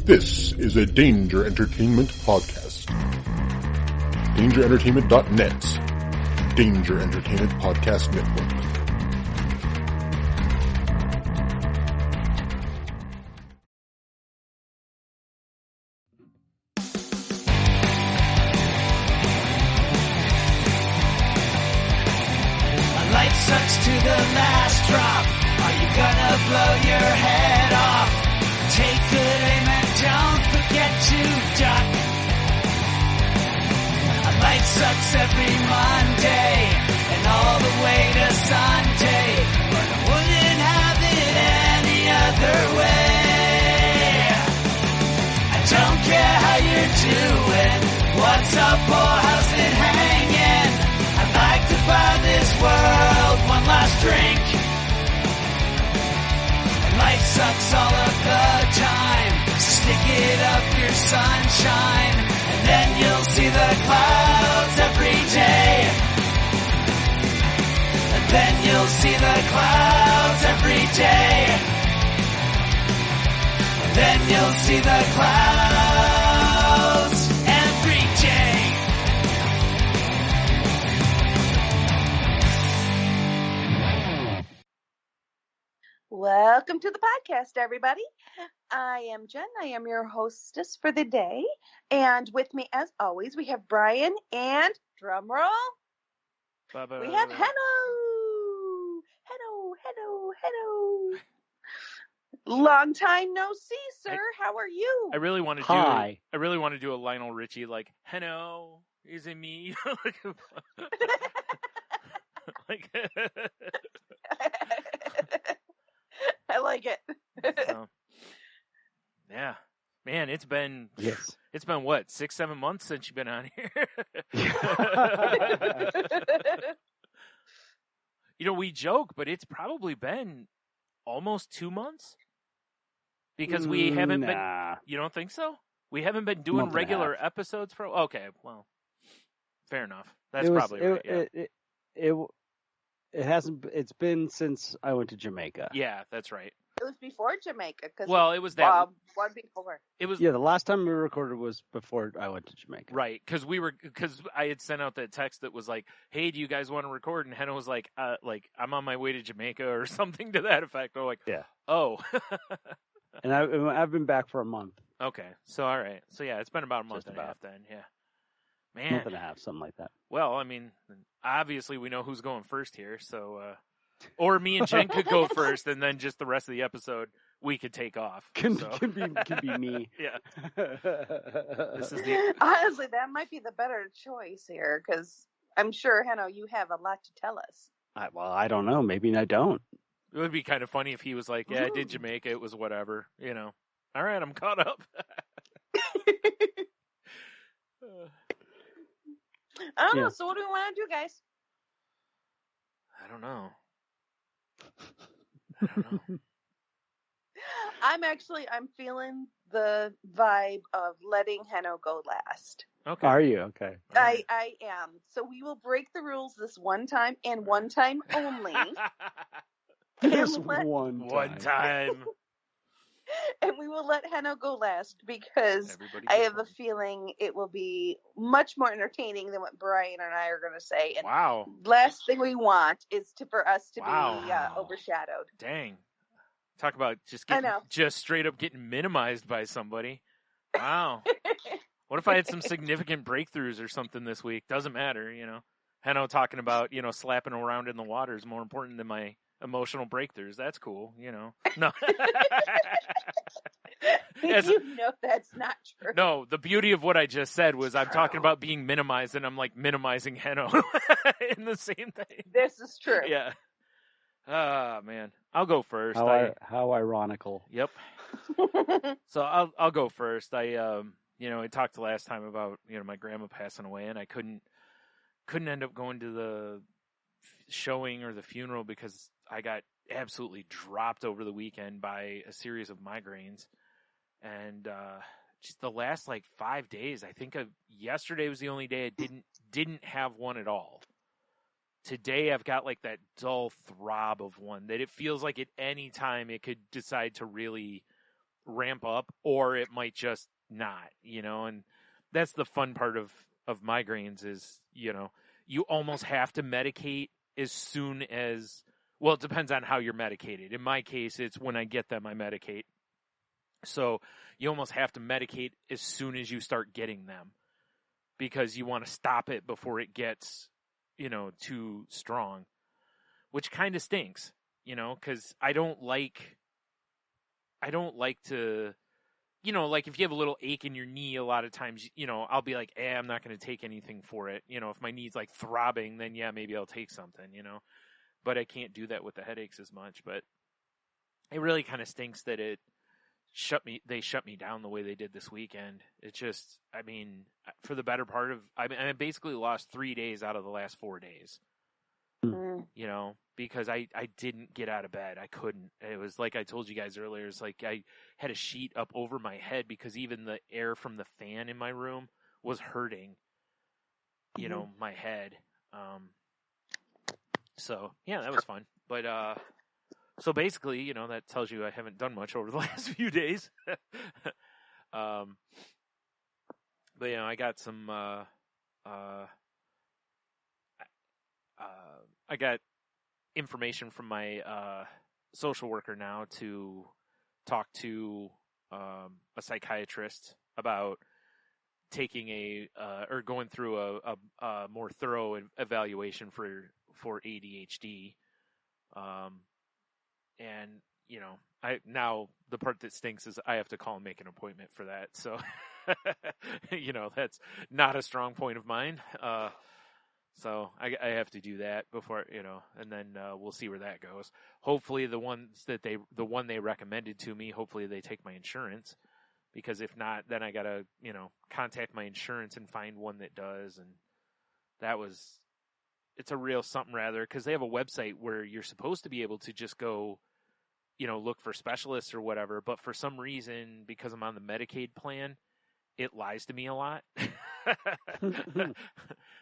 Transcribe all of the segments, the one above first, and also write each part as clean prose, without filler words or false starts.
This is a Danger Entertainment podcast. DangerEntertainment.net. Danger Entertainment Podcast Network. Life sucks to the last drop. Are you gonna blow your head off? Take good aim and don't forget to duck. Life sucks every Monday and all the way to Sunday, but I wouldn't have it any other way. I don't care how you're doing, what's up or how's it hanging. I'd like to buy this world one last drink. And life sucks all of the time. Stick it up your sunshine, and then you'll see the clouds every day. And then you'll see the clouds every day. And then you'll see the clouds every day. Welcome to the podcast, everybody. I am Jen. I am your hostess for the day. And with me, as always, we have Brian and, drum roll, we have Henno. Henno. Long time no see, sir. How are you? I really want to do a Lionel Richie like, "Hello, is it me?" like, I like it. so, yeah, man, it's been Yes. It's been what, 6-7 months since you've been on here. You know, we joke, but it's probably been almost 2 months because we haven't been. You don't think so? We haven't been doing Month and a regular half. episodes for. Okay, well, fair enough. That's probably right. Yeah. It hasn't. It's been since I went to Jamaica. Yeah, that's right. It was before Jamaica. Well, it was that. One before. It was Yeah, the last time we recorded was before I went to Jamaica. right because I had sent out that text that was like, "Hey, do you guys want to record?" And Henna was like, I'm on my way to Jamaica" or something to that effect. Or like, Yeah. oh, And I've been back for a month, okay. So all right. So yeah, it's been about a month Just and a about. half then. Yeah, man. month and a half, something like that. Well, I mean, obviously we know who's going first here, so or me and Jen could go first, and then just the rest of the episode we could take off. Can So. be me. Yeah. This is the Honestly, that might be the better choice here, because I'm sure, Henno, you have a lot to tell us. I don't know. Maybe I don't. It would be kind of funny if he was like, "Yeah, I did Jamaica. It was whatever." You know. All right, I'm caught up. I don't know. Yeah. So what do we want to do, guys? I don't know. I'm feeling the vibe of letting Henno go last. Okay. Are you okay? All right. I am. So we will break the rules this one time and one time only. Just let- One time. And we will let Henno go last because Everybody I gets have a one. feeling it will be much more entertaining than what Brian and I are going to say. And Wow. last thing we want is for us to Wow. be overshadowed. Dang. Talk about just I know. just straight up getting minimized by somebody. Wow. What if I had some significant breakthroughs or something this week? Doesn't matter, you know. Henno talking about, slapping around in the water is more important than my emotional breakthroughs. That's cool, No. As- You know that's not true. No, the beauty of what I just said was I'm talking about being minimized, and I'm like minimizing Henno in the same thing. This is true. Yeah. Ah, man. I'll go first. How ironical. Yep. So I'll go first. I talked last time about, my grandma passing away, and I couldn't end up going to the showing or the funeral because I got absolutely dropped over the weekend by a series of migraines. And just the last 5 days, I think yesterday was the only day I didn't have one at all. Today I've got that dull throb of one that it feels like at any time it could decide to really ramp up, or it might just not, and that's the fun part of migraines is, you almost have to medicate as soon as, well, it depends on how you're medicated. In my case, it's when I get them, I medicate. So you almost have to medicate as soon as you start getting them because you want to stop it before it gets, too strong, which kind of stinks, because I don't like to, like if you have a little ache in your knee, a lot of times, I'll be like, I'm not going to take anything for it. If my knee's like throbbing, then yeah, maybe I'll take something, but I can't do that with the headaches as much. But it really kind of stinks that they shut me down the way they did this weekend. It just, for the better part of, I basically lost 3 days out of the last 4 days, because I didn't get out of bed. I couldn't. It was like I told you guys earlier, it's like I had a sheet up over my head because even the air from the fan in my room was hurting, my head. So yeah, that was fun. But, so basically, that tells you I haven't done much over the last few days. But, I got some, I got information from my social worker now to talk to a psychiatrist about taking or going through a more thorough evaluation for ADHD. And, now the part that stinks is I have to call and make an appointment for that. So, that's not a strong point of mine. So I have to do that before, and then we'll see where that goes. Hopefully the one they recommended to me, hopefully they take my insurance, because if not, then I got to, contact my insurance and find one that does. And it's a real something rather, because they have a website where you're supposed to be able to just go, look for specialists or whatever. But for some reason, because I'm on the Medicaid plan, it lies to me a lot.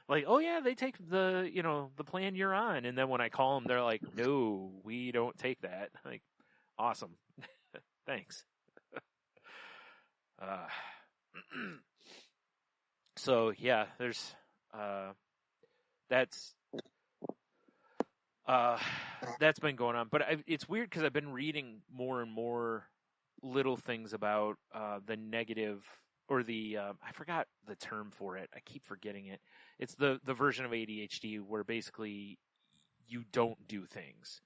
Like, oh yeah, they take the, the plan you're on. And then when I call them, they're like, no, we don't take that. Like, awesome. Thanks. So yeah, there's, that's been going on, but it's weird because I've been reading more and more little things about the negative, or the I forgot the term for it. I keep forgetting it. It's the version of ADHD where basically you don't do things,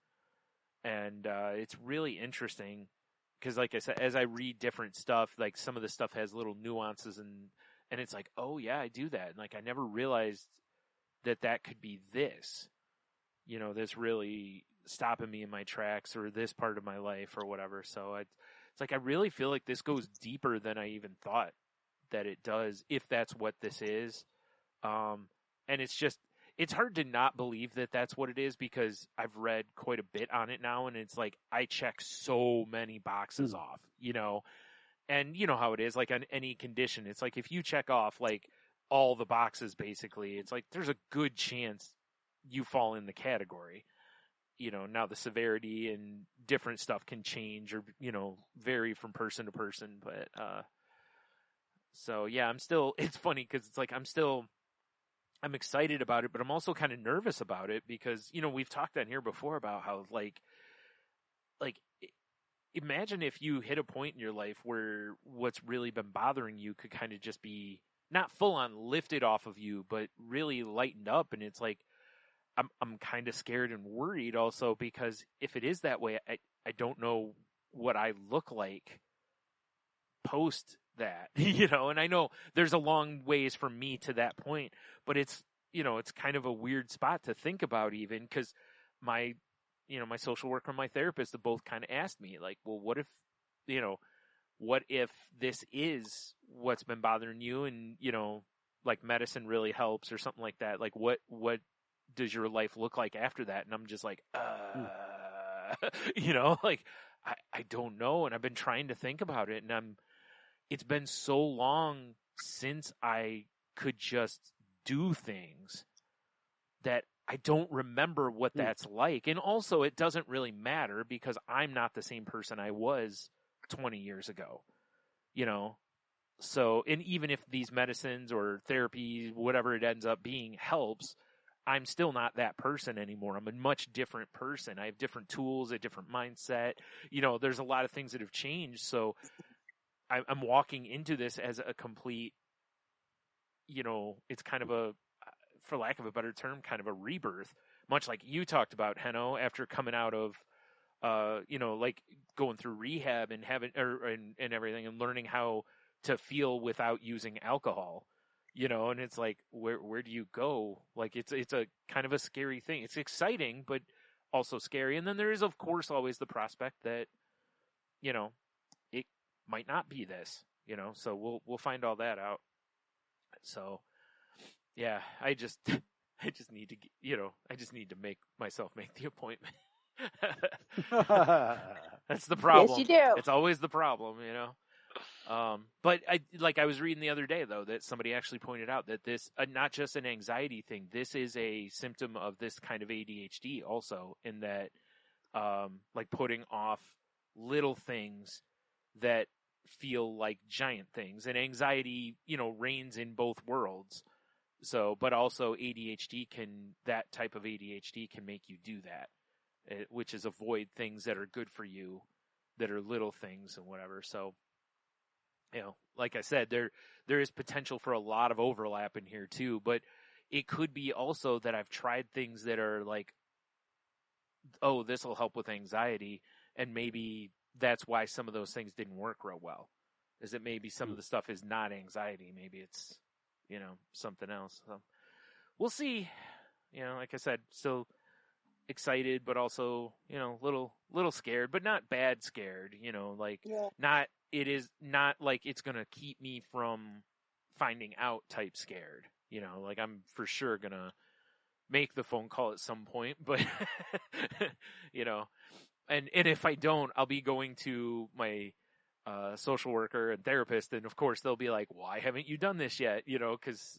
and it's really interesting because, like I said, as I read different stuff, like some of the stuff has little nuances, and it's like, oh yeah, I do that, and like I never realized that could be this. This really stopping me in my tracks, or this part of my life or whatever. So it's like, I really feel like this goes deeper than I even thought that it does, if that's what this is. And it's hard to not believe that that's what it is, because I've read quite a bit on it now, and it's like, I check so many boxes off, and you know how it is, like on any condition, it's like, if you check off like all the boxes, basically, it's like, there's a good chance you fall in the category. Now the severity and different stuff can change or, vary from person to person. But, so yeah, it's funny because it's like, I'm excited about it, but I'm also kind of nervous about it because, we've talked on here before about how like imagine if you hit a point in your life where what's really been bothering you could kind of just be not full on lifted off of you, but really lightened up. And it's like, I'm kind of scared and worried also, because if it is that way, I don't know what I look like post that, and I know there's a long ways from me to that point, but it's kind of a weird spot to think about, even because my social worker and my therapist have both kind of asked me, like, well, what if this is what's been bothering you, and, like medicine really helps or something like that. Like, what does your life look like after that? And I'm just like, like, I don't know. And I've been trying to think about it, and it's been so long since I could just do things that I don't remember what that's like. And also, it doesn't really matter because I'm not the same person I was 20 years ago, you know? So, and even if these medicines or therapy, whatever it ends up being, helps, I'm still not that person anymore. I'm a much different person. I have different tools, a different mindset. You know, there's a lot of things that have changed. So I'm walking into this as a complete, you know, it's kind of a, for lack of a better term, kind of a rebirth, much like you talked about, Henno, after coming out of, you know, like going through rehab and having, and everything, and learning how to feel without using alcohol, you know, and it's like, where do you go? Like, it's a kind of a scary thing. It's exciting, but also scary. And then there is, of course, always the prospect that, you know, it might not be this, you know, so we'll find all that out. So yeah, I just need to, you know, I just need to make myself make the appointment. That's the problem. Yes, you do. It's always the problem, you know. But I was reading the other day though that somebody actually pointed out that this not just an anxiety thing. This is a symptom of this kind of ADHD also, in that like putting off little things that feel like giant things, and anxiety, you know, reigns in both worlds. So, but also that type of ADHD can make you do that, which is avoid things that are good for you, that are little things and whatever. So, you know, like I said, there is potential for a lot of overlap in here too, but it could be also that I've tried things that are like, oh, this will help with anxiety, and maybe that's why some of those things didn't work real well. Is that maybe some of the stuff is not anxiety, maybe it's, you know, something else. So we'll see. You know, like I said, still excited, but also, you know, little scared, but not bad scared, you know, like it is not like it's going to keep me from finding out type scared, you know, like I'm for sure going to make the phone call at some point, but you know, and if I don't, I'll be going to my social worker and therapist, and of course they'll be like, why haven't you done this yet? You know, because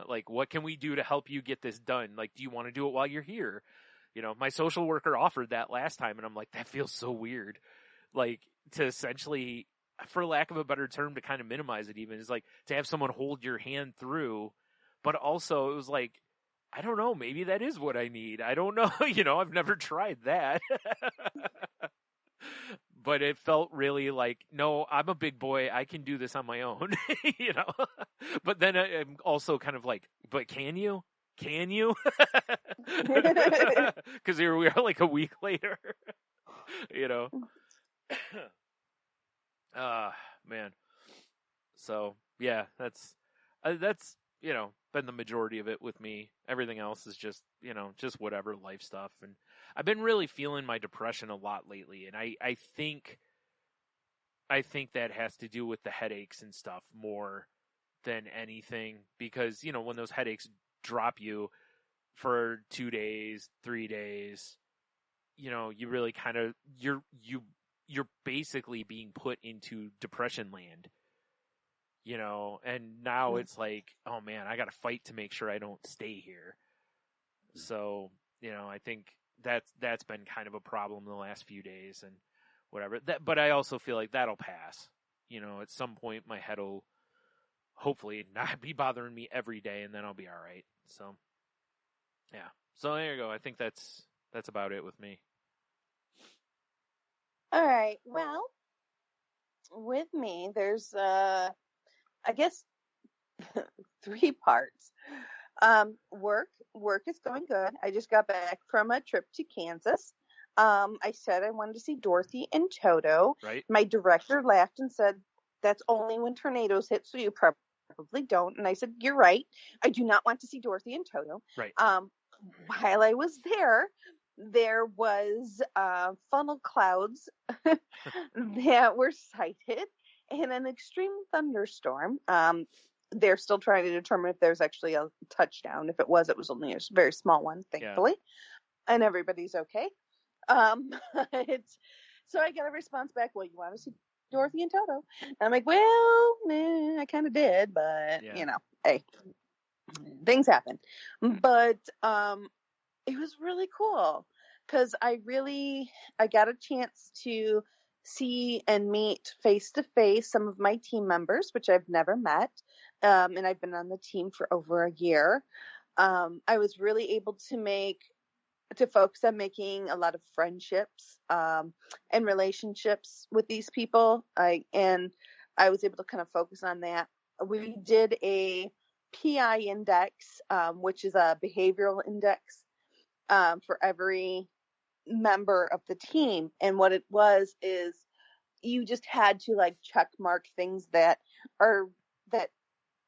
like, what can we do to help you get this done? Like, do you want to do it while you're here? You know, my social worker offered that last time, and I'm like, that feels so weird. Like, to essentially, for lack of a better term, to kind of minimize it even, is like to have someone hold your hand through, but also it was like, I don't know, maybe that is what I need. I don't know, you know, I've never tried that. But it felt really like, no, I'm a big boy. I can do this on my own, you know? But then I'm also kind of like, but can you? Can you? Because here we are like a week later, you know? Man. So, yeah, that's, you know, been the majority of it with me. Everything else is just, you know, just whatever life stuff. And I've been really feeling my depression a lot lately. And I think that has to do with the headaches and stuff more than anything, because, you know, when those headaches drop you for 2 days, 3 days, you know, you really kind of, you're basically being put into depression land. You know, and now it's like, oh man, I got to fight to make sure I don't stay here. So, you know, I think that's been kind of a problem the last few days and whatever. But I also feel like that'll pass. You know, at some point my head will hopefully not be bothering me every day, and then I'll be all right. So, yeah. So there you go. I think that's about it with me. All right. Well, with me, there's I guess 3 parts. Work is going good. I just got back from a trip to Kansas. I said I wanted to see Dorothy and Toto. Right. My director laughed and said, that's only when tornadoes hit, so you probably don't. And I said, you're right. I do not want to see Dorothy and Toto. Right. While I was there was funnel clouds that were sighted and an extreme thunderstorm. They're still trying to determine if there's actually a touchdown. If it was only a very small one, thankfully. Yeah. And everybody's okay. So I got a response back, well, you want to see Dorothy and Toto? And I'm like, well, I kind of did, but, you know, hey, things happen. But it was really cool because I got a chance to see and meet face to face some of my team members, which I've never met. And I've been on the team for over a year. I was really able to focus on making a lot of friendships and relationships with these people. And I was able to kind of focus on that. We did a PI index, which is a behavioral index for every member of the team. And what it was is you just had to like check mark things that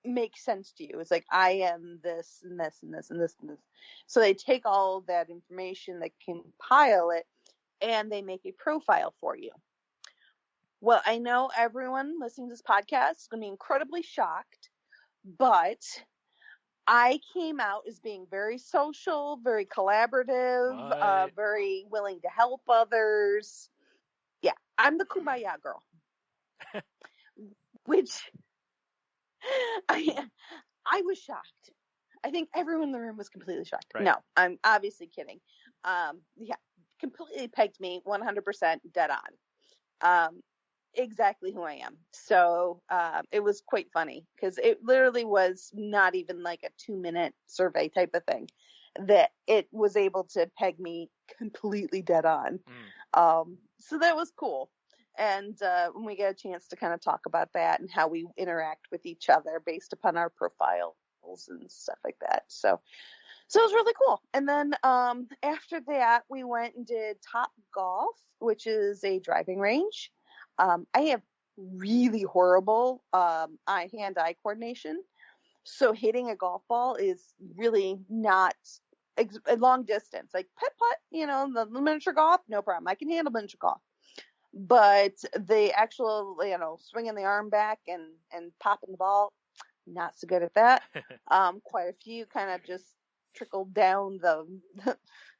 make sense to you. It's like, I am this and this and this and this and this. So they take all of that information, they compile it, and they make a profile for you. Well, I know everyone listening to this podcast is going to be incredibly shocked, but I came out as being very social, very collaborative, very willing to help others. Yeah, I'm the kumbaya girl. Which I was shocked. I think everyone in the room was completely shocked. Right. No, I'm obviously kidding. Yeah, completely pegged me 100% dead on. Exactly who I am. So it was quite funny because it literally was not even like a 2-minute survey type of thing, that it was able to peg me completely dead on. So that was cool. And when we get a chance to kind of talk about that and how we interact with each other based upon our profiles and stuff like that. So it was really cool. And then after that, we went and did Top Golf, which is a driving range. I have really horrible hand-eye coordination. So hitting a golf ball is really not a long distance. Like putt-putt, the miniature golf, no problem. I can handle miniature golf. But the actual, swinging the arm back and popping the ball, not so good at that. Quite a few kind of just trickled down the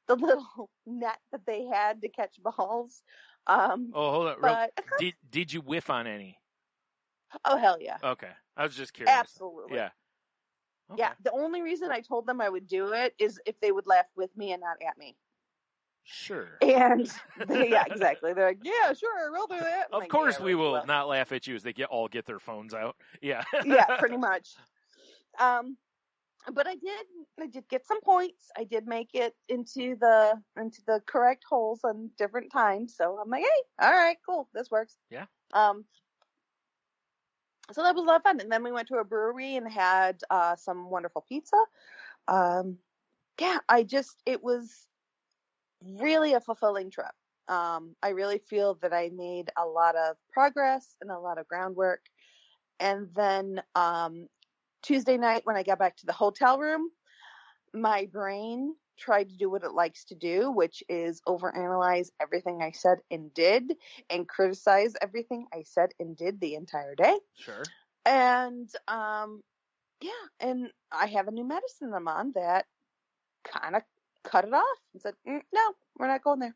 little net that they had to catch balls. Hold on. Did you whiff on any? Oh, hell yeah. Okay. I was just curious. Absolutely. Yeah. Okay. Yeah. The only reason I told them I would do it is if they would laugh with me and not at me. Sure. And yeah, exactly. They're like, yeah, sure, we'll do that. Of course we will not laugh at you as they all get their phones out. Yeah. Yeah, pretty much. But I did get some points. I did make it into the correct holes on different times. So I'm like, hey, all right, cool, this works. Yeah. So that was a lot of fun. And then we went to a brewery and had some wonderful pizza. Yeah, it was really a fulfilling trip. I really feel that I made a lot of progress and a lot of groundwork. And then Tuesday night when I got back to the hotel room, my brain tried to do what it likes to do, which is overanalyze everything I said and did and criticize everything I said and did the entire day. Sure. And yeah, and I have a new medicine I'm on that kind of cut it off and said, no, we're not going there.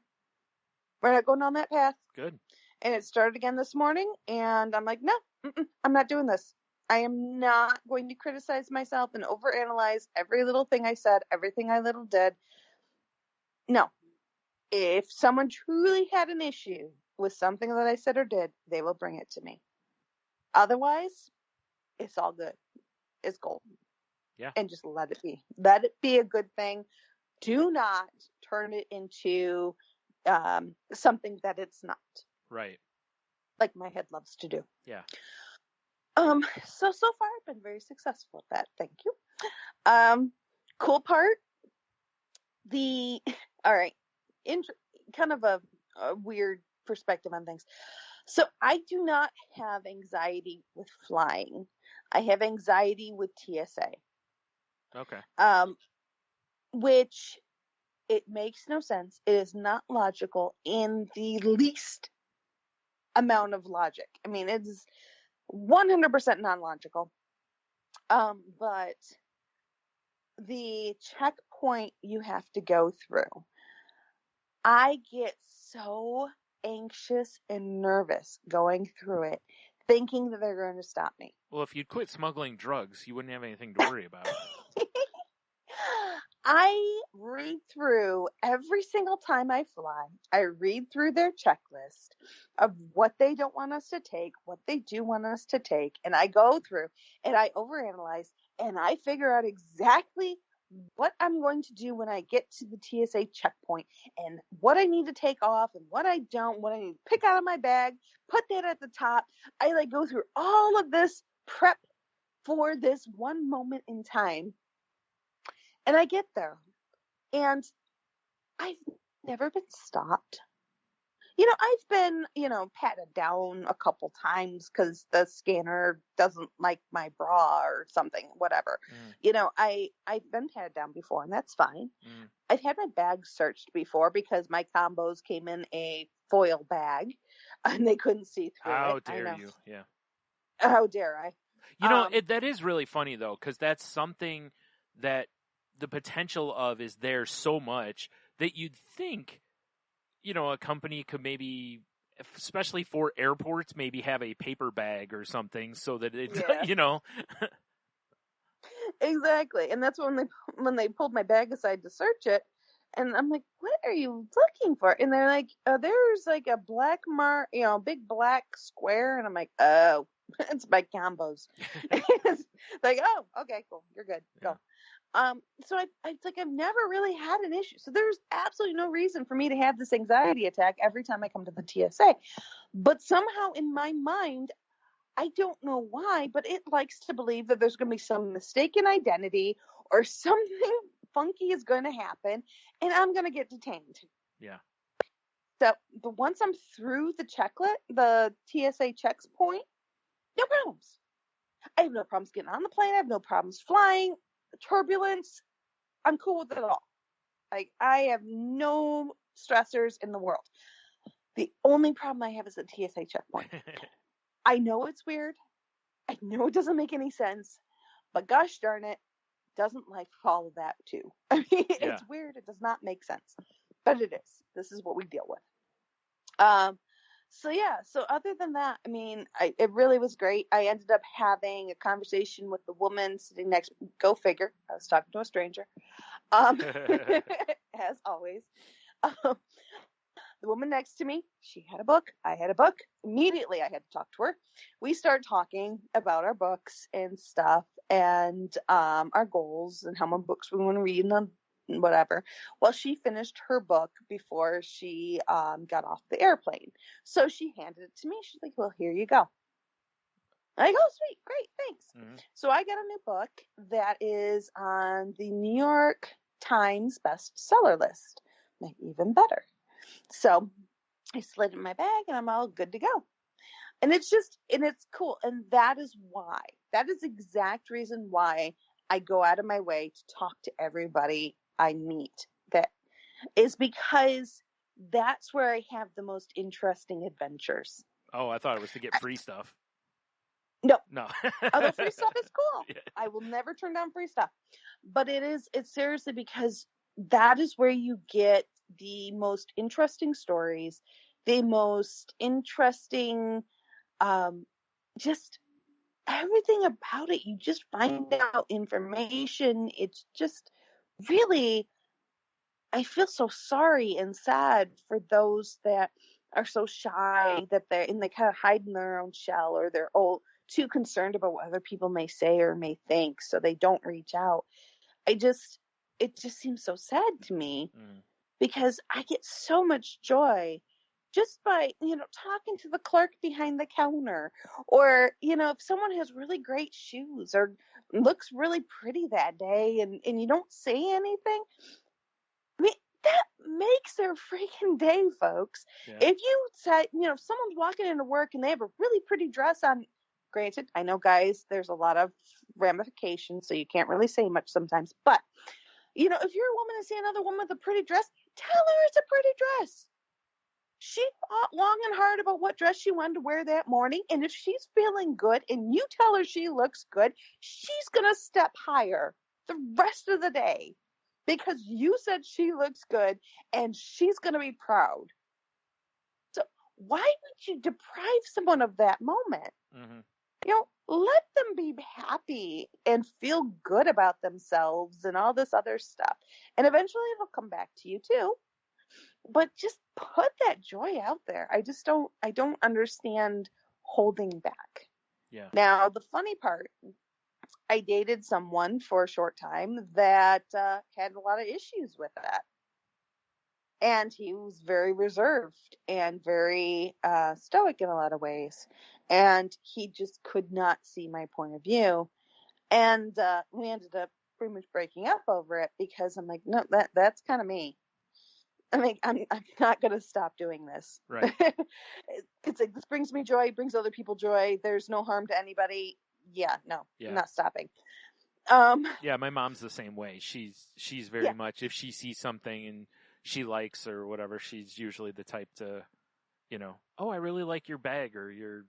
We're not going on that path. Good. And it started again this morning, and I'm like, no, I'm not doing this. I am not going to criticize myself and overanalyze every little thing I said, everything I little did. No. If someone truly had an issue with something that I said or did, they will bring it to me. Otherwise, it's all good. It's golden. Yeah. And just let it be. Let it be a good thing. Do not turn it into something that it's not. Right. Like my head loves to do. Yeah. So far I've been very successful at that. Thank you. Cool part. All right. Kind of a weird perspective on things. So I do not have anxiety with flying. I have anxiety with TSA. Okay. Which it makes no sense. It is not logical in the least amount of logic. I mean, it's 100% non-logical. But the checkpoint you have to go through, I get so anxious and nervous going through it, thinking that they're going to stop me. Well, if you'd quit smuggling drugs, you wouldn't have anything to worry about. I read through every single time I fly. I read through their checklist of what they don't want us to take, what they do want us to take, and I go through and I overanalyze and I figure out exactly what I'm going to do when I get to the TSA checkpoint and what I need to take off and what I don't, what I need to pick out of my bag, put that at the top. I like go through all of this prep for this one moment in time. And I get there, and I've never been stopped. I've been, patted down a couple times because the scanner doesn't like my bra or something, whatever. I've been patted down before, and that's fine. I've had my bag searched before because my combos came in a foil bag, and they couldn't see through it. How dare you? Yeah. How dare I? That is really funny, though, because that's something that the potential of is there so much that you'd think, a company could maybe, especially for airports, maybe have a paper bag or something so that it, Exactly. And that's when they pulled my bag aside to search it. And I'm like, what are you looking for? And they're like, there's like a black mark, big black square. And I'm like, oh, it's my combos. It's like, oh, okay, cool. You're good. Go. Yeah. So I've never really had an issue. So there's absolutely no reason for me to have this anxiety attack every time I come to the TSA. But somehow in my mind, I don't know why, but it likes to believe that there's going to be some mistaken identity or something funky is going to happen and I'm going to get detained. Yeah. So once I'm through the TSA checkpoint, no problems. I have no problems getting on the plane. I have no problems flying. Turbulence, I'm cool with it all. Like, I have no stressors in the world. The only problem I have is the TSA checkpoint. I know it's weird. I know it doesn't make any sense. But gosh darn it, doesn't life follow that too? I mean, It's weird. It does not make sense. But it is. This is what we deal with. So other than that, I mean, it really was great. I ended up having a conversation with the woman sitting next, go figure. I was talking to a stranger. As always. The woman next to me, she had a book. I had a book. Immediately, I had to talk to her. We started talking about our books and stuff and our goals and how many books we want to read and whatever. Well, she finished her book before she got off the airplane. So she handed it to me. She's like, well, here you go. I go, sweet, great, thanks. Mm-hmm. So I got a new book that is on the New York Times bestseller list. Even better. So I slid it in my bag and I'm all good to go. And it's cool. And that is the exact reason why I go out of my way to talk to everybody I meet. That is because that's where I have the most interesting adventures. Oh, I thought it was to get free stuff. No. Although free stuff is cool. Yeah. I will never turn down free stuff. But it's seriously because that is where you get the most interesting stories, the most interesting, just everything about it. You just find out information. It's just really, I feel so sorry and sad for those that are so shy that they kind of hide in their own shell, or they're too concerned about what other people may say or may think, so they don't reach out. It just seems so sad to me because I get so much joy just by, talking to the clerk behind the counter, or, if someone has really great shoes or looks really pretty that day and you don't say anything. I mean, that makes their freaking day, folks. Yeah. If you say, if someone's walking into work and they have a really pretty dress on, granted, I know, guys, there's a lot of ramifications, so you can't really say much sometimes. But, if you're a woman and see another woman with a pretty dress, tell her it's a pretty dress. She thought long and hard about what dress she wanted to wear that morning. And if she's feeling good and you tell her she looks good, she's going to step higher the rest of the day because you said she looks good and she's going to be proud. So why would you deprive someone of that moment? Mm-hmm. let them be happy and feel good about themselves and all this other stuff. And eventually it'll come back to you too. But just put that joy out there. I don't understand holding back. Yeah. Now, the funny part, I dated someone for a short time that had a lot of issues with that. And he was very reserved and very stoic in a lot of ways. And he just could not see my point of view. And we ended up pretty much breaking up over it because I'm like, no, that's kind of me. I mean, I'm not going to stop doing this. Right. It's like, this brings me joy, brings other people joy. There's no harm to anybody. Yeah, no, Yeah. I'm not stopping. Yeah, my mom's the same way. She's very much, if she sees something and she likes or whatever, she's usually the type to, oh, I really like your bag or your,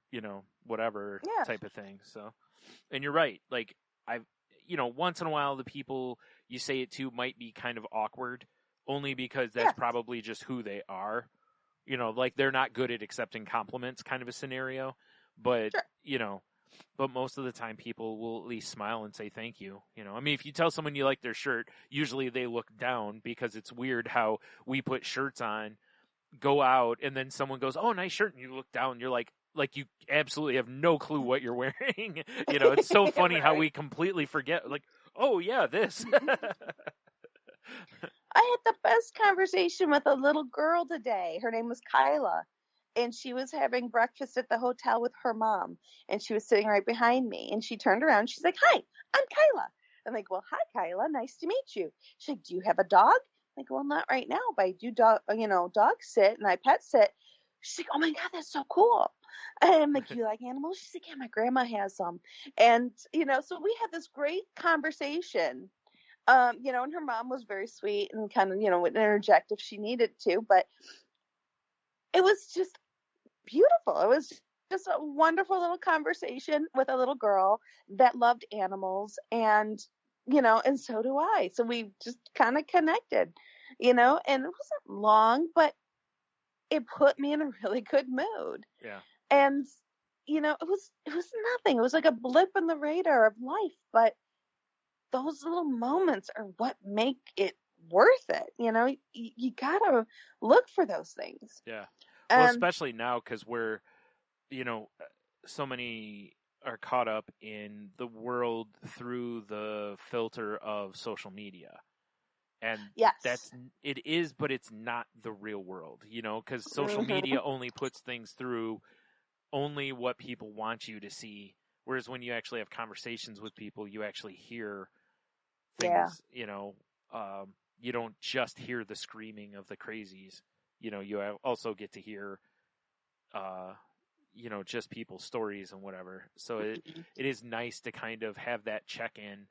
whatever type of thing. So, and you're right. Like once in a while the people you say it to might be kind of awkward, only because that's probably just who they are. Like they're not good at accepting compliments kind of a scenario. But, but most of the time people will at least smile and say thank you. I mean, if you tell someone you like their shirt, usually they look down because it's weird how we put shirts on, go out, and then someone goes, oh, nice shirt. And you look down and you're like you absolutely have no clue what you're wearing. It's so funny how we completely forget, like, oh yeah, this. I had the best conversation with a little girl today. Her name was Kyla. And she was having breakfast at the hotel with her mom. And she was sitting right behind me. And she turned around. She's like, hi, I'm Kyla. I'm like, well, hi, Kyla. Nice to meet you. She's like, do you have a dog? I'm like, well, not right now, but I do dog sit and I pet sit. She's like, oh my God, that's so cool. And I'm like, do you like animals? She's like, yeah, my grandma has some. And, so we had this great conversation. And her mom was very sweet and kind of, would interject if she needed to, but it was just beautiful. It was just a wonderful little conversation with a little girl that loved animals, and and so do I. So we just kind of connected, and it wasn't long, but it put me in a really good mood. Yeah. And it was nothing. It was like a blip in the radar of life, but those little moments are what make it worth it. You gotta look for those things. Yeah. Well, especially now, because we're, so many are caught up in the world through the filter of social media. And it is, but it's not the real world, because social media only puts things through only what people want you to see. Whereas when you actually have conversations with people, you actually hear things, you don't just hear the screaming of the crazies. You also get to hear, just people's stories and whatever. So it is nice to kind of have that check-in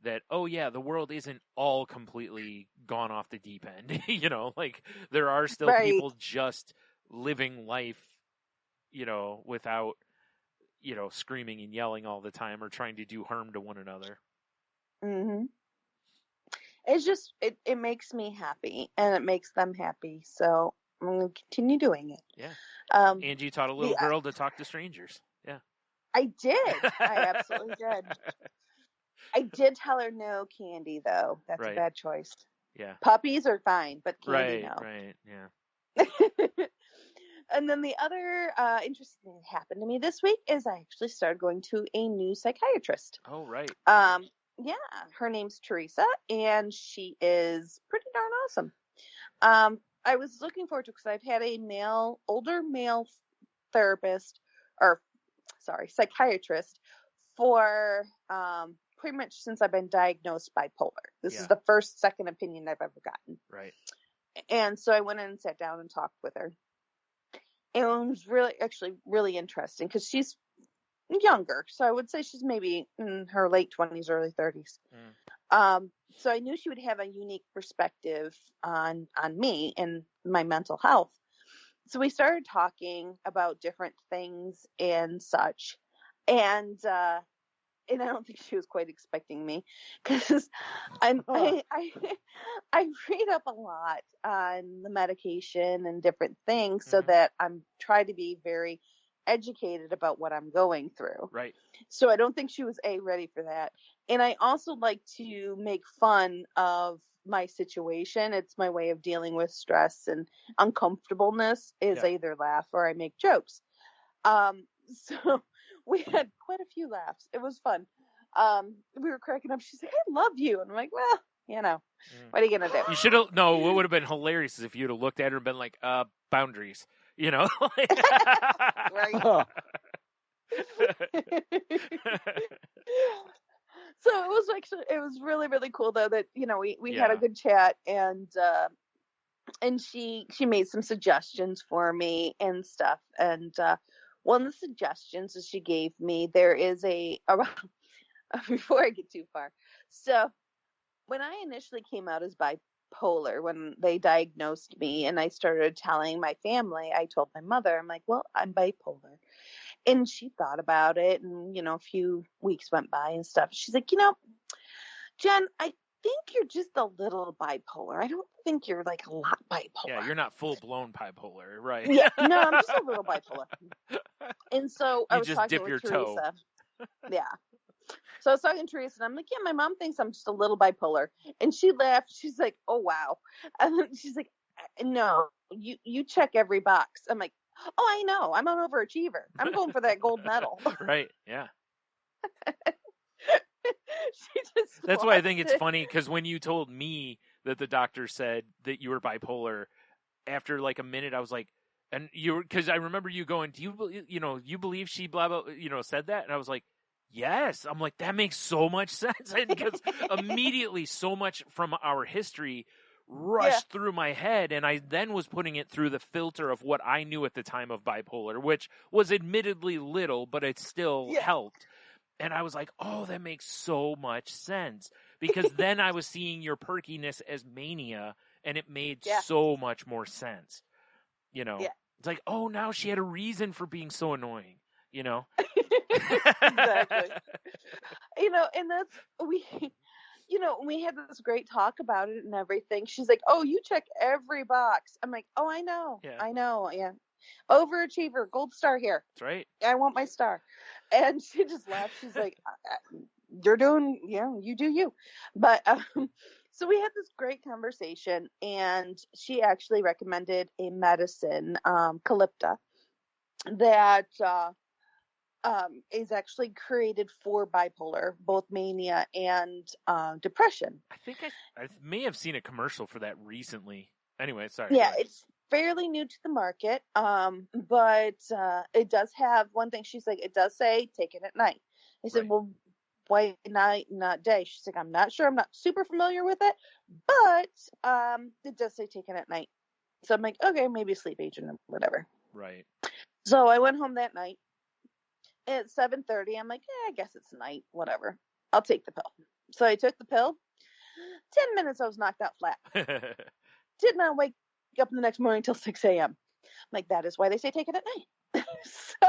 that, oh yeah, the world isn't all completely gone off the deep end. Like there are still people just living life, without, screaming and yelling all the time or trying to do harm to one another. Mm-hmm. It's just, it makes me happy and it makes them happy. So I'm going to continue doing it. Yeah. And you taught a little girl to talk to strangers. Yeah. I did. I absolutely did. I did tell her no candy, though. That's a bad choice. Yeah. Puppies are fine, but candy, no. Right, yeah. And then the other interesting thing that happened to me this week is I actually started going to a new psychiatrist. Oh, right. Yeah, her name's Teresa, and she is pretty darn awesome. I was looking forward to it because I've had a older male psychiatrist for pretty much since I've been diagnosed bipolar. This is the first second opinion I've ever gotten. Right. And so I went in and sat down and talked with her. And it was really interesting because she's younger. So I would say she's maybe in her late 20s, early 30s. So I knew she would have a unique perspective on me and my mental health. So we started talking about different things and such. And I don't think she was quite expecting me because I read up a lot on the medication and different things so that I'm trying to be very educated about what I'm going through. Right. So I don't think she was ready for that. And I also like to make fun of my situation. It's my way of dealing with stress and uncomfortableness is I either laugh or I make jokes. So we had quite a few laughs. It was fun. We were cracking up. She's like, I love you. And I'm like, well, what are you going to do? You should have, no, what would have been hilarious is if you'd have looked at her and been like, boundaries, Right. So it was really, really cool though that, we had a good chat and she made some suggestions for me and stuff. And, one of the suggestions that she gave me, there is before I get too far. So when I initially came out as bipolar, when they diagnosed me and I started telling my family, I told my mother, I'm like, well, I'm bipolar. And she thought about it and, a few weeks went by and stuff. She's like, Jen, I think you're just a little bipolar. I don't think you're like a lot bipolar. Yeah, you're not full-blown bipolar, right? Yeah, no, I'm just a little bipolar. And so I was just talking dip with your Teresa. toe. Yeah. So I was talking to Teresa and I'm like, yeah, my mom thinks I'm just a little bipolar. And she laughed. She's like, oh, wow. And she's like, no, you check every box. I'm like, oh, I know. I'm an overachiever. I'm going for that gold medal. Right. Yeah. That's why I think it's funny because when you told me that the doctor said that you were bipolar, after like a minute, I was like, and because I remember you going, do you believe she blah, blah, said that? And I was like, yes. I'm like, that makes so much sense. Because immediately so much from our history rushed through my head. And I then was putting it through the filter of what I knew at the time of bipolar, which was admittedly little, but it still helped. And I was like, oh, that makes so much sense. Because then I was seeing your perkiness as mania, and it made so much more sense. It's like, oh, now she had a reason for being so annoying, Exactly. And that's, we had this great talk about it and everything. She's like, oh, you check every box. I'm like, oh, I know. Yeah. I know. Yeah. Overachiever, gold star here. That's right. I want my star. And she just laughed. She's like, you're doing, you do you. But, so we had this great conversation and she actually recommended a medicine, Calypta, that, is actually created for bipolar, both mania and depression. I think I may have seen a commercial for that recently. Anyway, sorry. Yeah, it's fairly new to the market, but it does have one thing. She's like, it does say take it at night. I said, well, why night, not day? She's like, I'm not sure. I'm not super familiar with it, but it does say take it at night. So I'm like, okay, maybe a sleep agent or whatever. Right. So I went home that night. At 7:30, I'm like, I guess it's night, whatever. I'll take the pill. So I took the pill. 10 minutes, I was knocked out flat. Did not wake up in the next morning until 6 a.m. I'm like, that is why they say take it at night. So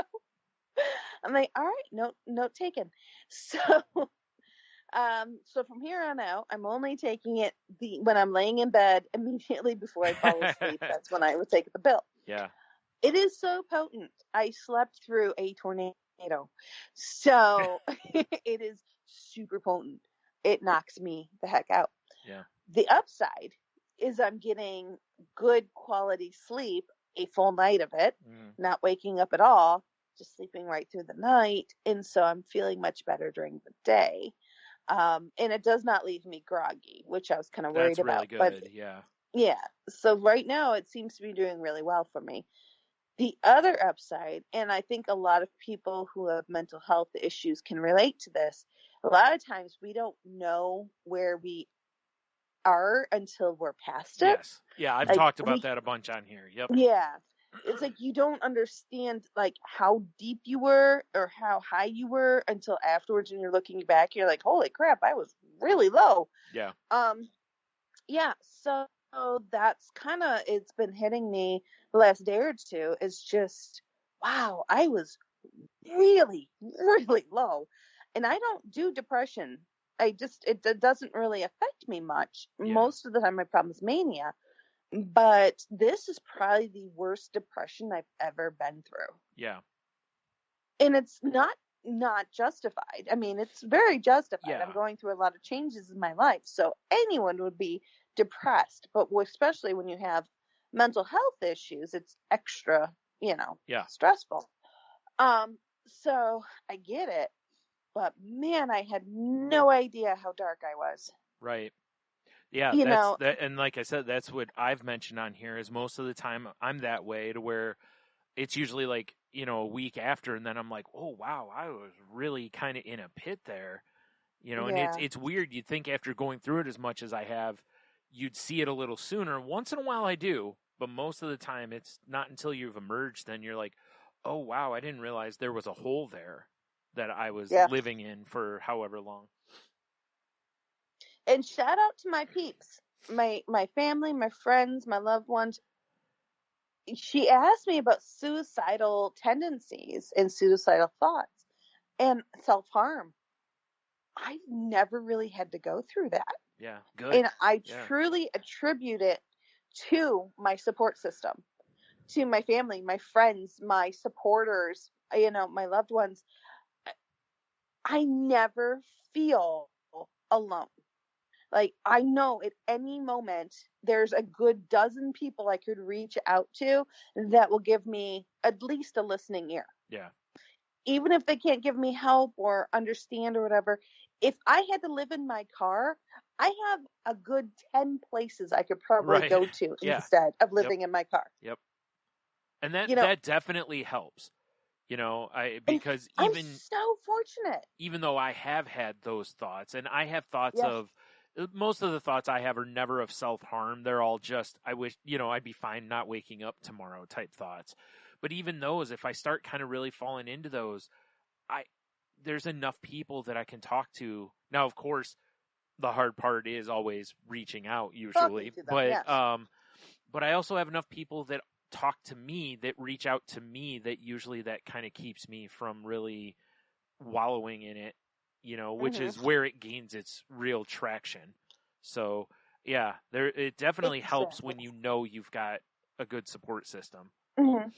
I'm like, all right, note taken. So, so from here on out, I'm only taking it when I'm laying in bed immediately before I fall asleep. That's when I would take the pill. Yeah. It is so potent. I slept through a tornado. So it is super potent. It knocks me the heck out. Yeah. The upside is I'm getting good quality sleep, a full night of it, not waking up at all, just sleeping right through the night. And so I'm feeling much better during the day. And it does not leave me groggy, which I was kind of worried about. That's really good, yeah. So right now it seems to be doing really well for me. The other upside, and I think a lot of people who have mental health issues can relate to this, a lot of times we don't know where we are until we're past it. Yes. Yeah, I've talked about that a bunch on here. Yep. Yeah. It's like you don't understand like how deep you were or how high you were until afterwards when you're looking back, you're like, holy crap, I was really low. Yeah. Yeah, so that's kind of, it's been hitting me the last day or two. It's just, wow, I was really, really low. And I don't do depression. It doesn't really affect me much. Yeah. Most of the time my problem is mania. But this is probably the worst depression I've ever been through. Yeah. And it's not justified. I mean, it's very justified. Yeah. I'm going through a lot of changes in my life. So anyone would be depressed, but especially when you have mental health issues, it's extra, stressful. So I get it, but man, I had no idea how dark I was. Right. Yeah. And like I said, that's what I've mentioned on here is most of the time I'm that way to where it's usually like, a week after, and then I'm like, oh, wow, I was really kind of in a pit there, and it's weird. You'd think after going through it as much as I have, you'd see it a little sooner. Once in a while I do, but most of the time it's not until you've emerged, then you're like, oh, wow, I didn't realize there was a hole there that I was living in for however long. And shout out to my peeps, my family, my friends, my loved ones. She asked me about suicidal tendencies and suicidal thoughts and self-harm. I've never really had to go through that. Yeah, good. And I truly attribute it to my support system, to my family, my friends, my supporters, my loved ones. I never feel alone. Like, I know at any moment there's a good dozen people I could reach out to that will give me at least a listening ear. Yeah. Even if they can't give me help or understand or whatever, if I had to live in my car, I have a good 10 places I could probably go to instead of living in my car. Yep. And that definitely helps. Because I'm so fortunate. Even though I have had those thoughts, and I have thoughts of, most of the thoughts I have are never of self-harm. They're all just, I wish, I'd be fine not waking up tomorrow type thoughts. But even those, if I start kind of really falling into those, there's enough people that I can talk to. Now, of course, the hard part is always reaching out usually. But I also have enough people that talk to me, that reach out to me, that usually that kind of keeps me from really wallowing in it, which is where it gains its real traction. So yeah, it definitely helps when you've got a good support system. Mm-hmm.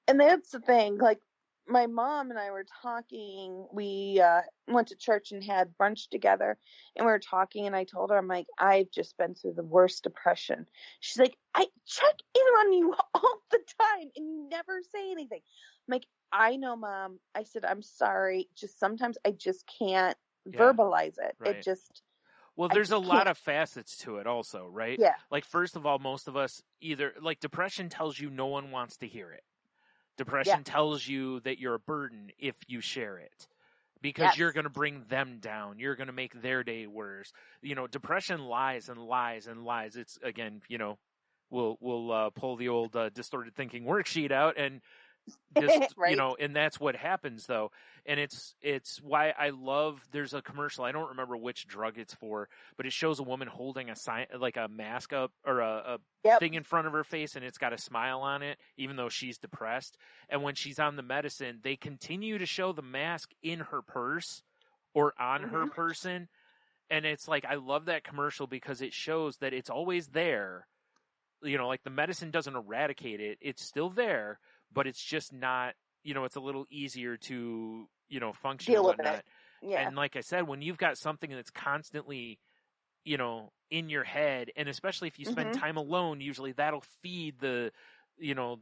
And that's the thing, like my mom and I were talking, we went to church and had brunch together, and we were talking, and I told her, I'm like, I've just been through the worst depression. She's like, I check in on you all the time, and you never say anything. I'm like, I know, Mom. I said, I'm sorry. Just sometimes I just can't verbalize it. Right. It just... Well, there's a lot of facets to it also, right? Yeah. Like, first of all, most of us either, like, depression tells you no one wants to hear it. Depression tells you that you're a burden if you share it, because you're going to bring them down. You're going to make their day worse. Depression lies and lies and lies. It's, again, we'll pull the old distorted thinking worksheet out and just, and that's what happens though. And it's why I love, there's a commercial, I don't remember which drug it's for, but it shows a woman holding a sign, like a mask up or a thing in front of her face, and it's got a smile on it, even though she's depressed. And when she's on the medicine, they continue to show the mask in her purse or on her person. And it's like, I love that commercial because it shows that it's always there. Like the medicine doesn't eradicate it. It's still there, but it's just not, it's a little easier to, function and whatnot. Yeah. And like I said, when you've got something that's constantly, in your head, and especially if you spend time alone, usually that'll feed the,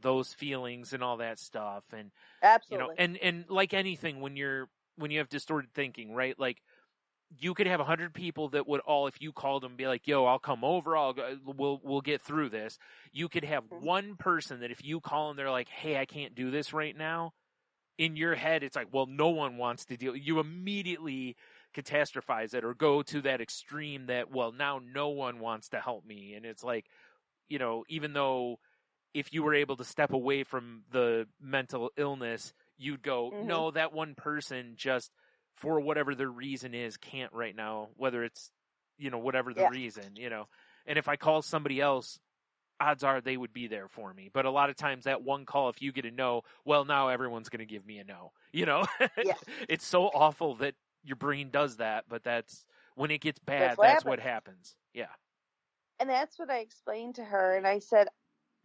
those feelings and all that stuff. And, absolutely. And like anything, when you have distorted thinking, right? Like, you could have 100 people that would all, if you called them, be like, yo, I'll come over. We'll get through this. You could have one person that if you call them, they're like, hey, I can't do this right now. In your head, it's like, well, no one wants to deal. You immediately catastrophize it or go to that extreme that, well, now no one wants to help me. And it's like, even though if you were able to step away from the mental illness, you'd go, no, that one person just, for whatever their reason is, can't right now, whether it's, whatever the reason, and if I call somebody else, odds are they would be there for me. But a lot of times that one call, if you get a no, well, now everyone's going to give me a no, It's so awful that your brain does that, but that's when it gets bad, that's what happens. Yeah. And that's what I explained to her. And I said,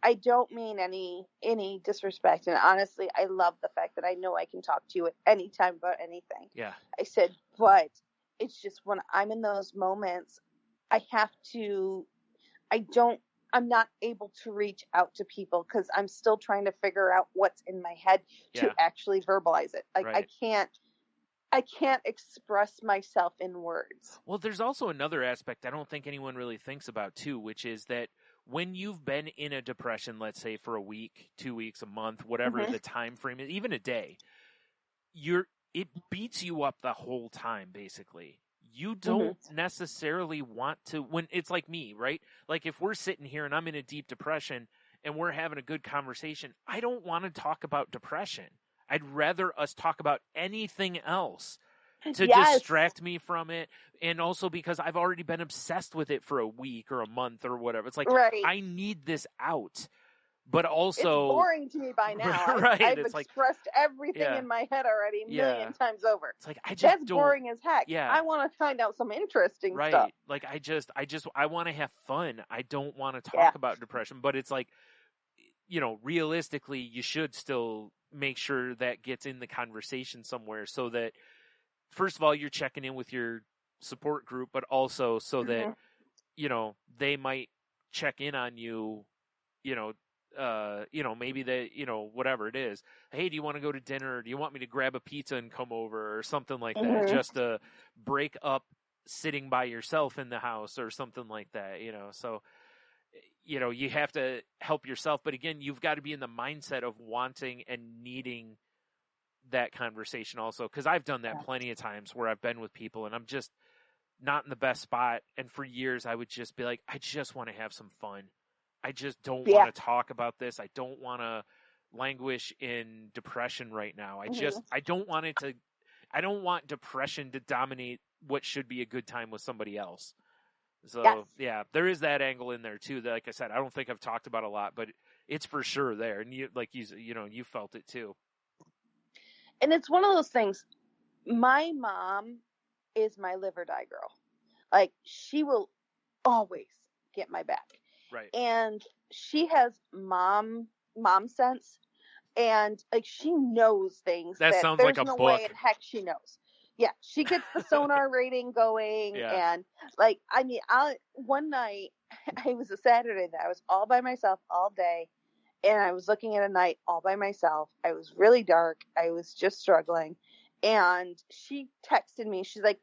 I don't mean any disrespect. And honestly, I love the fact that I know I can talk to you at any time about anything. Yeah. I said, but it's just when I'm in those moments, I'm not able to reach out to people because I'm still trying to figure out what's in my head to actually verbalize it. Like, right. I can't express myself in words. Well, there's also another aspect I don't think anyone really thinks about too, which is that when you've been in a depression, let's say for a week, 2 weeks, a month, whatever the time frame is, even a day, it beats you up the whole time, basically. You don't necessarily want to, when it's like me, right? Like if we're sitting here and I'm in a deep depression and we're having a good conversation, I don't want to talk about depression. I'd rather us talk about anything else to distract me from it. And also because I've already been obsessed with it for a week or a month or whatever. It's like, I need this out. But also... It's boring to me by now. Right. I've expressed everything in my head already a million times over. It's like, That's boring as heck. Yeah. I want to find out some interesting stuff. Like, I want to have fun. I don't want to talk about depression. But it's like, realistically, you should still make sure that gets in the conversation somewhere so that, first of all, you're checking in with your support group, but also so that, they might check in on you, maybe they, whatever it is. Hey, do you want to go to dinner? Do you want me to grab a pizza and come over or something like that? Just to break up sitting by yourself in the house or something like that, So, you have to help yourself. But again, you've got to be in the mindset of wanting and needing that conversation also. Because I've done that plenty of times where I've been with people and I'm just not in the best spot. And for years, I would just be like, I just want to have some fun. I just don't want to talk about this. I don't want to languish in depression right now. I don't want depression to dominate what should be a good time with somebody else. So there is that angle in there too. That, like I said, I don't think I've talked about a lot, but it's for sure there. And you felt it too. And it's one of those things. My mom is my live or die girl. Like, she will always get my back. Right. And she has mom sense, and like she knows things that sounds there's like a no book. way in heck she knows. Yeah, she gets the sonar rating going, and like, I mean, one night, it was a Saturday that I was all by myself all day, and I was looking at a night all by myself. I was really dark. I was just struggling, and she texted me. She's like,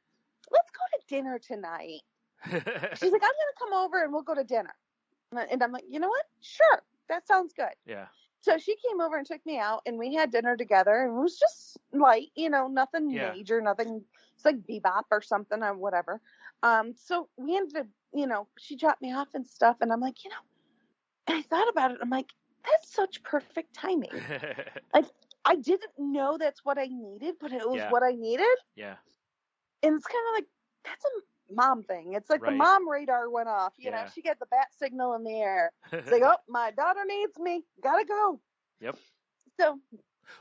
"Let's go to dinner tonight." She's like, "I'm gonna come over and we'll go to dinner." And I'm like, you know what? Sure. That sounds good. Yeah. So she came over and took me out and we had dinner together and it was just light, nothing major, nothing. It's like Bebop or something or whatever. So we ended up, she dropped me off and stuff and I'm like, and I thought about it. I'm like, that's such perfect timing. Like, I didn't know that's what I needed, but it was what I needed. Yeah. And it's kind of like, that's a mom thing. It's like the mom radar went off. You know, she got the bat signal in the air. It's like, oh, my daughter needs me. Gotta go. Yep. So,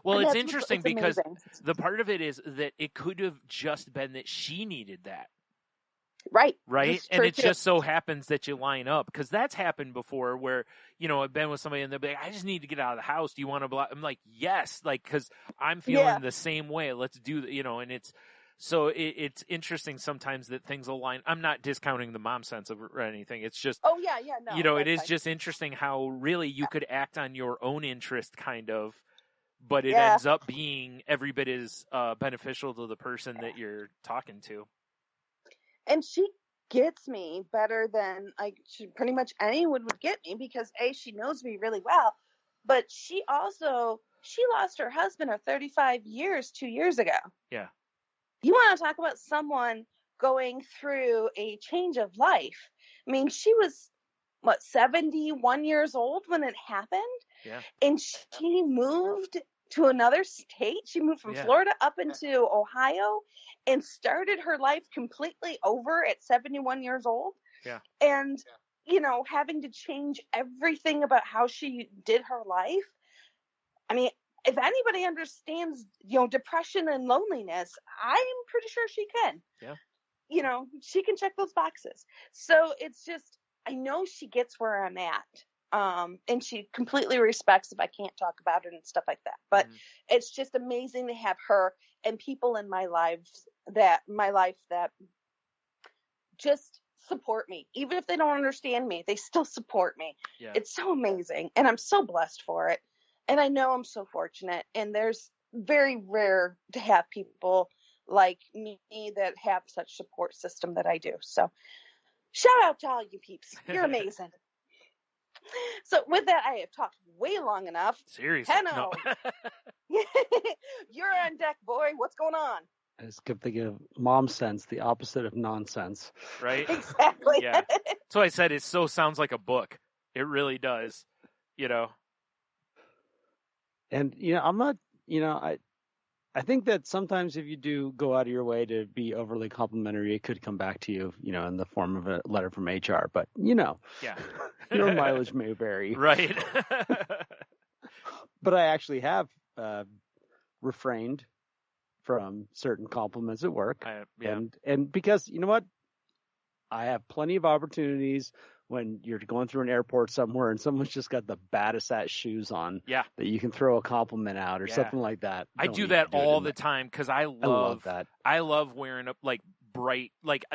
well, it's interesting because the part of it is that it could have just been that she needed that. Right. And it just so happens that you line up, because that's happened before where, I've been with somebody and they'll be like, I just need to get out of the house. Do you want to I'm like, yes, like, because I'm feeling the same way. Let's do that, and it's. So it's interesting sometimes that things align. I'm not discounting the mom sense of or anything. It's just, no, it is just interesting how really you could act on your own interest kind of, but it ends up being every bit as beneficial to the person that you're talking to. And she gets me better than pretty much anyone would get me because she knows me really well, but she lost her husband of 35 years 2 years ago. Yeah. You want to talk about someone going through a change of life. I mean, she was, 71 years old when it happened? Yeah. And she moved to another state. She moved from Florida up into Ohio and started her life completely over at 71 years old. Yeah. And, having to change everything about how she did her life. I mean, if anybody understands, depression and loneliness, I'm pretty sure she can. Yeah. She can check those boxes. So it's just, I know she gets where I'm at. And she completely respects if I can't talk about it and stuff like that. But it's just amazing to have her and people in my life that just support me. Even if they don't understand me, they still support me. Yeah. It's so amazing. And I'm so blessed for it. And I know I'm so fortunate. And there's very rare to have people like me that have such support system that I do. So shout out to all you peeps. You're amazing. So with that, I have talked way long enough. Seriously. Henno. No. You're on deck, boy. What's going on? I just kept thinking of mom sense, the opposite of nonsense. Right? Exactly. Yeah. So I said it so sounds like a book. It really does. And, I'm not, I think that sometimes if you do go out of your way to be overly complimentary, it could come back to you, in the form of a letter from HR. But, Yeah. your mileage may vary. Right. But I actually have refrained from certain compliments at work. And because, you know what? I have plenty of opportunities when you're going through an airport somewhere and someone's just got the baddest ass shoes on that you can throw a compliment out or something like that. I do that all the time because I love that. I love wearing bright,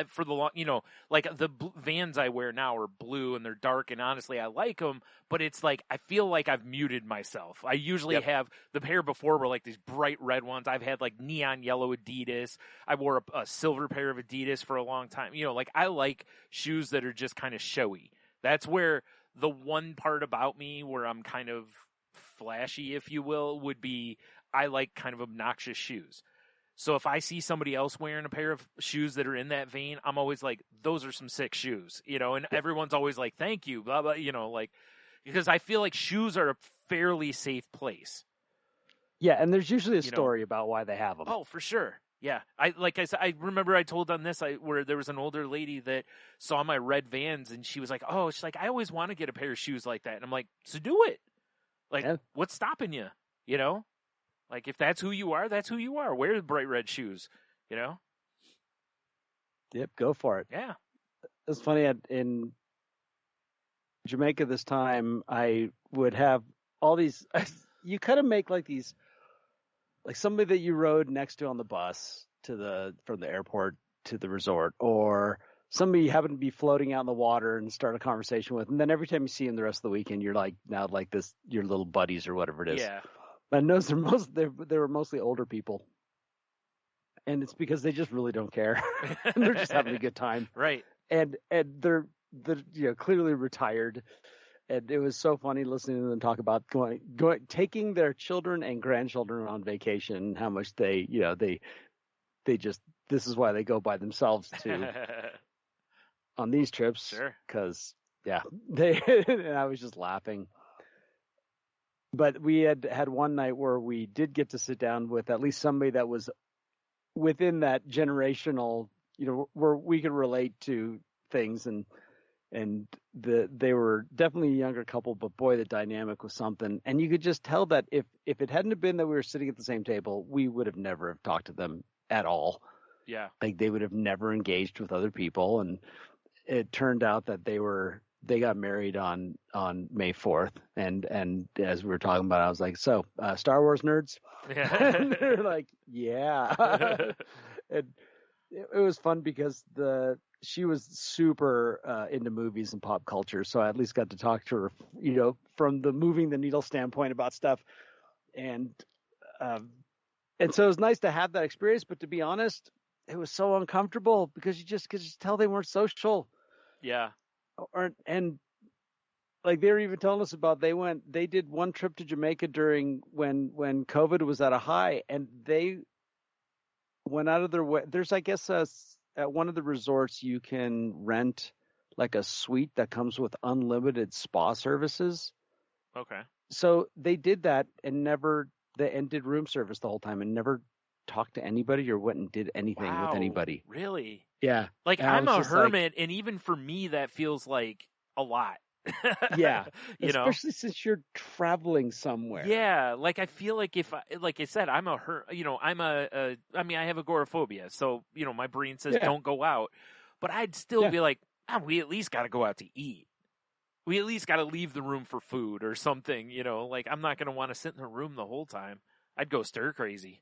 for the long, the Vans I wear now are blue and they're dark and honestly I like them, but it's like I feel like I've muted myself. I usually have the pair before were like these bright red ones. I've had like neon yellow Adidas. I wore a silver pair of Adidas for a long time. I like shoes that are just kind of showy. That's where the one part about me where I'm kind of flashy, if you will, would be I like kind of obnoxious shoes. So if I see somebody else wearing a pair of shoes that are in that vein, I'm always like, those are some sick shoes, and everyone's always like, thank you, blah, blah, because I feel like shoes are a fairly safe place. Yeah. And there's usually a story about why they have them. Oh, for sure. Yeah. I remember I told on this, where there was an older lady that saw my red Vans and she's like, I always want to get a pair of shoes like that. And I'm like, so do it. What's stopping you? Like, if that's who you are, that's who you are. Wear the bright red shoes, Yep, go for it. Yeah. It's funny, in Jamaica this time, I would have all these, you kind of make like these, like somebody that you rode next to on the bus from the airport to the resort, or somebody you happen to be floating out in the water and start a conversation with. And then every time you see them the rest of the weekend, you're like, now like this, your little buddies or whatever it is. Yeah. I noticed they were mostly older people, and it's because they just really don't care. They're just having a good time, right? And they're clearly retired, and it was so funny listening to them talk about taking their children and grandchildren on vacation, and how much they just this is why they go by themselves on these trips, sure, because and I was just laughing. But we had one night where we did get to sit down with at least somebody that was within that generational, where we could relate to things, and they were definitely a younger couple, but boy, the dynamic was something. And you could just tell that if it hadn't have been that we were sitting at the same table, we would have never have talked to them at all. Yeah. Like they would have never engaged with other people. And it turned out that they got married on May 4th. And as we were talking about, I was like, so Star Wars nerds? Yeah. And they're like, yeah. And it was fun because she was super into movies and pop culture. So I at least got to talk to her, from the moving the needle standpoint about stuff. And so it was nice to have that experience, but to be honest, it was so uncomfortable because you just could tell they weren't social. Yeah. And like they were even telling us about, they did one trip to Jamaica during when COVID was at a high, and they went out of their way. There's, I guess, at one of the resorts, you can rent like a suite that comes with unlimited spa services. Okay. So they did that and did room service the whole time and never talked to anybody or went and did anything with anybody. Really? Yeah. Like, I'm a hermit, and even for me, that feels like a lot. Yeah. Especially since you're traveling somewhere. Yeah. Like, I feel like like I said, I'm I have agoraphobia. So, my brain says don't go out. But I'd still be like, we at least got to go out to eat. we at least got to leave the room for food or something, you know, like I'm not going to want to sit in the room the whole time. I'd go stir crazy,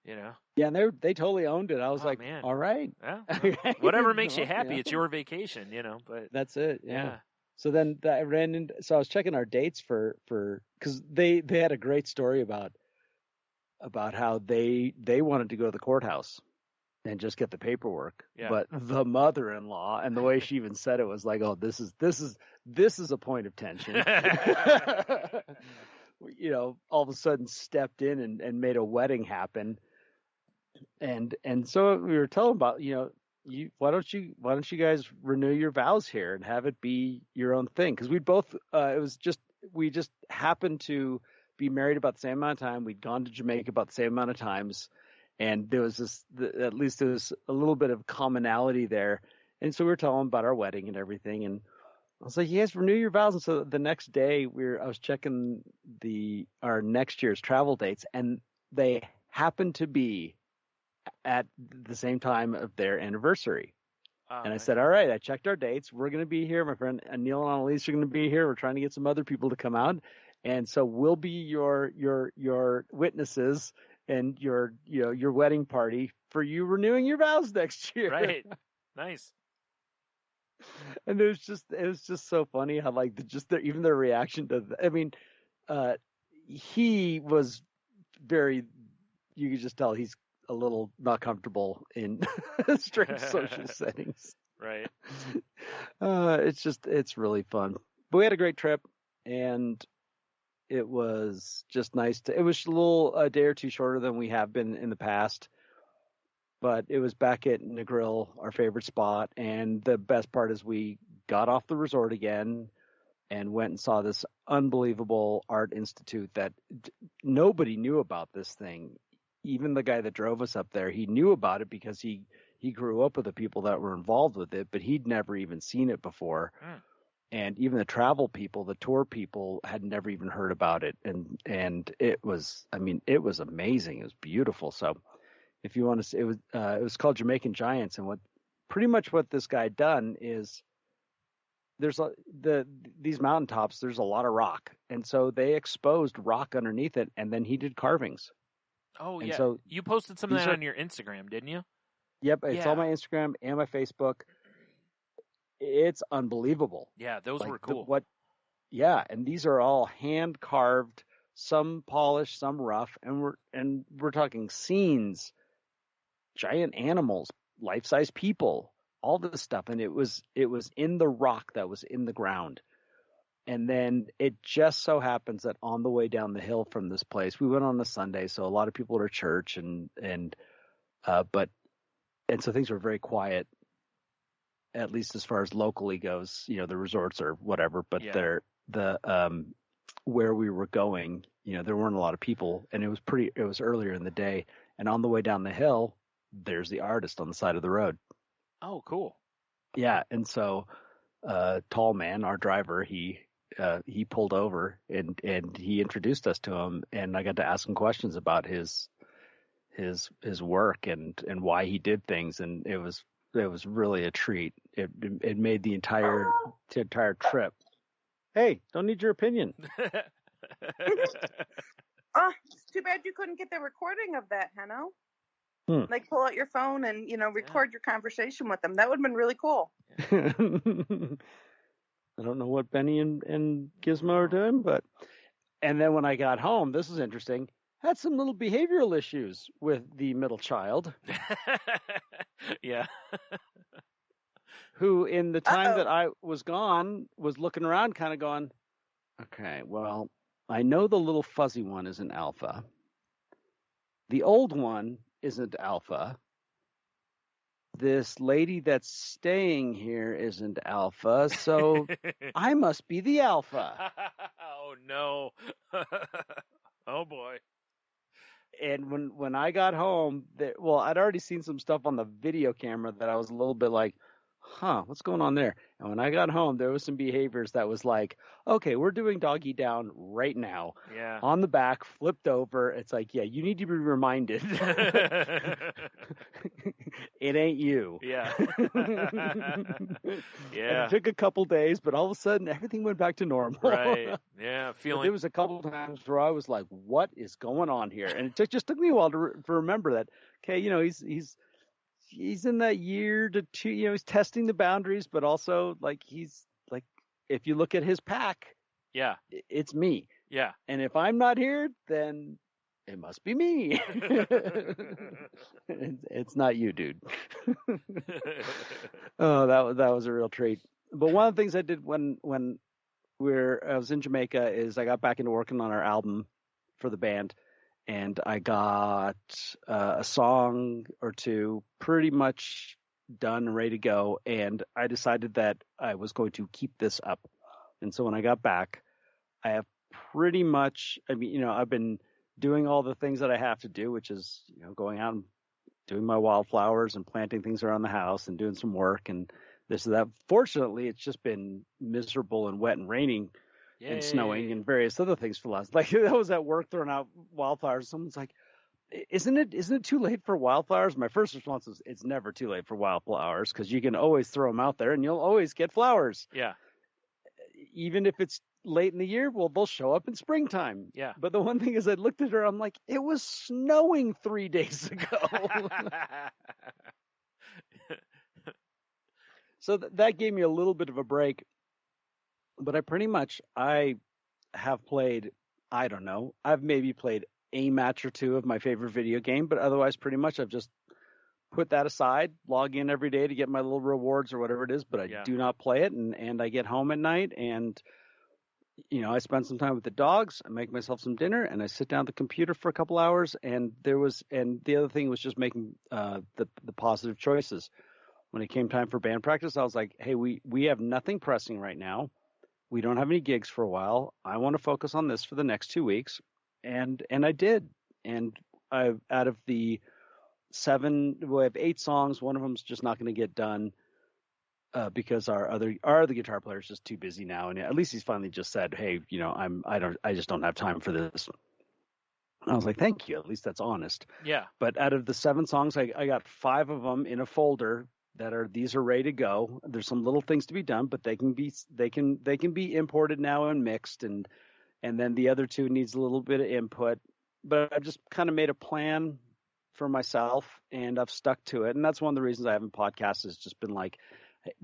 you know? Yeah, and they totally owned it. I was like, man. all right. Yeah, well, whatever makes you happy. It's your vacation, you know, but that's it. Yeah. So then I ran into, so I was checking our dates for, cause they had a great story about how they wanted to go to the courthouse and just get the paperwork. Yeah. But the mother-in-law, and the way she even said it was like, oh, this is a point of tension. You know, all of a sudden stepped in and made a wedding happen. And so we were telling about, you know, why don't you guys renew your vows here and have it be your own thing? Because we both, we just happened to be married about the same amount of time. We'd gone to Jamaica about the same amount of times. And there was at least there was a little bit of commonality there. And so we were telling about our wedding and everything. And I was like, you guys renew your vows. And so the next day I was checking our next year's travel dates, and they happened to be at the same time of their anniversary. And I said, all right, I checked our dates. We're going to be here. My friend Neil and Annalise are going to be here. We're trying to get some other people to come out. And so we'll be your witnesses and your wedding party for you renewing your vows next year. Right. Nice. And it was just so funny how like even their reaction to I mean, he was very, you could just tell he's a little not comfortable in strange social settings. Right. It's really fun. But we had a great trip, and it was just nice it was a day or two shorter than we have been in the past. But it was back at Negril, our favorite spot. And the best part is we got off the resort again and went and saw this unbelievable art institute that nobody knew about this thing. Even the guy that drove us up there, he knew about it because he grew up with the people that were involved with it, but he'd never even seen it before. And even the travel people, the tour people had never even heard about it. And it was amazing. It was beautiful. So if you want to see, it was called Jamaican Giants. And what this guy done is there's these mountaintops, there's a lot of rock. And so they exposed rock underneath it. And then he did carvings. Oh, and yeah. So you posted some of that on your Instagram, didn't you? Yep. It's on my Instagram and my Facebook. It's unbelievable. Yeah, those were cool. And these are all hand carved, some polished, some rough, and we're talking scenes, giant animals, life-size people, all this stuff, and it was in the rock that was in the ground. And then it just so happens that on the way down the hill from this place, we went on a Sunday, so a lot of people are at church and so things were very quiet, at least as far as locally goes, you know, the resorts or whatever, but where we were going, you know, there weren't a lot of people, and it was earlier in the day. And on the way down the hill, there's the artist on the side of the road. Oh, cool. Yeah. And so, Tall Man, our driver, he pulled over and he introduced us to him, and I got to ask him questions about his work and why he did things. And it was really a treat. It made the entire trip. Hey, don't need your opinion. Oh, it's too bad you couldn't get the recording of that, Hanno. Like pull out your phone and, you know, record your conversation with them. That would have been really cool. I don't know what Benny and Gizmo are doing, and then when I got home, this is interesting. Had some little behavioral issues with the middle child. Yeah. Who, in the time that I was gone, was looking around kind of going, okay, well, I know the little fuzzy one isn't alpha. The old one isn't alpha. This lady that's staying here isn't alpha, so I must be the alpha. Oh, no. Oh, boy. And when I got home, I'd already seen some stuff on the video camera that I was a little bit like, what's going on there? And when I got home, there was some behaviors that was like, okay, we're doing doggy down right now. Yeah. On the back, flipped over. It's like, yeah, you need to be reminded. It ain't you. Yeah. And Yeah. it took a couple days, but all of a sudden, everything went back to normal. Right. Yeah. There was a couple times where I was like, what is going on here? And it just took me a while to remember that, okay, he's in that year to two, he's testing the boundaries, but also like he's like, if you look at his pack, yeah, it's me. Yeah. And if I'm not here, then it must be me. It's not you, dude. Oh, that was a real treat. But one of the things I did when I was in Jamaica is I got back into working on our album for the band. And I got a song or two pretty much done and ready to go. And I decided that I was going to keep this up. And so when I got back, I have pretty much, I've been doing all the things that I have to do, which is, going out and doing my wildflowers and planting things around the house and doing some work and this and that. Fortunately, it's just been miserable and wet and raining. Yay. And snowing and various other things for the last, like I was at work throwing out wildflowers. Someone's like, isn't it too late for wildflowers? My first response is, it's never too late for wildflowers because you can always throw them out there and you'll always get flowers. Yeah. Even if it's late in the year, well, they'll show up in springtime. Yeah. But the one thing is I looked at her, I'm like, it was snowing 3 days ago. So that gave me a little bit of a break. But I have played, I don't know, I've maybe played a match or two of my favorite video game, but otherwise pretty much I've just put that aside, log in every day to get my little rewards or whatever it is, but I do not play it. And I get home at night and, I spend some time with the dogs, I make myself some dinner and I sit down at the computer for a couple hours. And the other thing was just making the positive choices. When it came time for band practice, I was like, hey, we have nothing pressing right now. We don't have any gigs for a while. I want to focus on this for the next 2 weeks. And I did. And out of the 7, we have 8 songs. One of them's just not going to get done because our other guitar player is just too busy now. And at least he's finally just said, hey, I just don't have time for this. And I was like, thank you. At least that's honest. Yeah. But out of the 7 songs, I got 5 of them in a folder. These are ready to go. There's some little things to be done, but they can be imported now and mixed, and then the other 2 needs a little bit of input. But I've just kind of made a plan for myself, and I've stuck to it. And that's one of the reasons I haven't podcasted. It's just been like,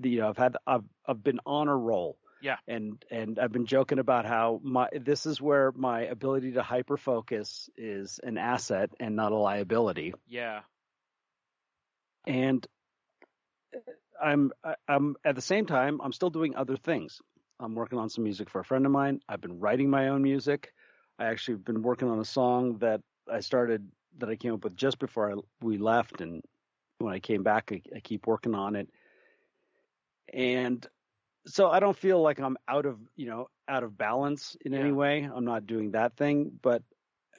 I've been on a roll. Yeah. And I've been joking about how this is where my ability to hyper focus is an asset and not a liability. Yeah. And I'm at the same time, I'm still doing other things. I'm working on some music for a friend of mine. I've been writing my own music. I actually have been working on a song that I came up with just before we left. And when I came back, I keep working on it. And so I don't feel like I'm out of balance in any way. I'm not doing that thing, but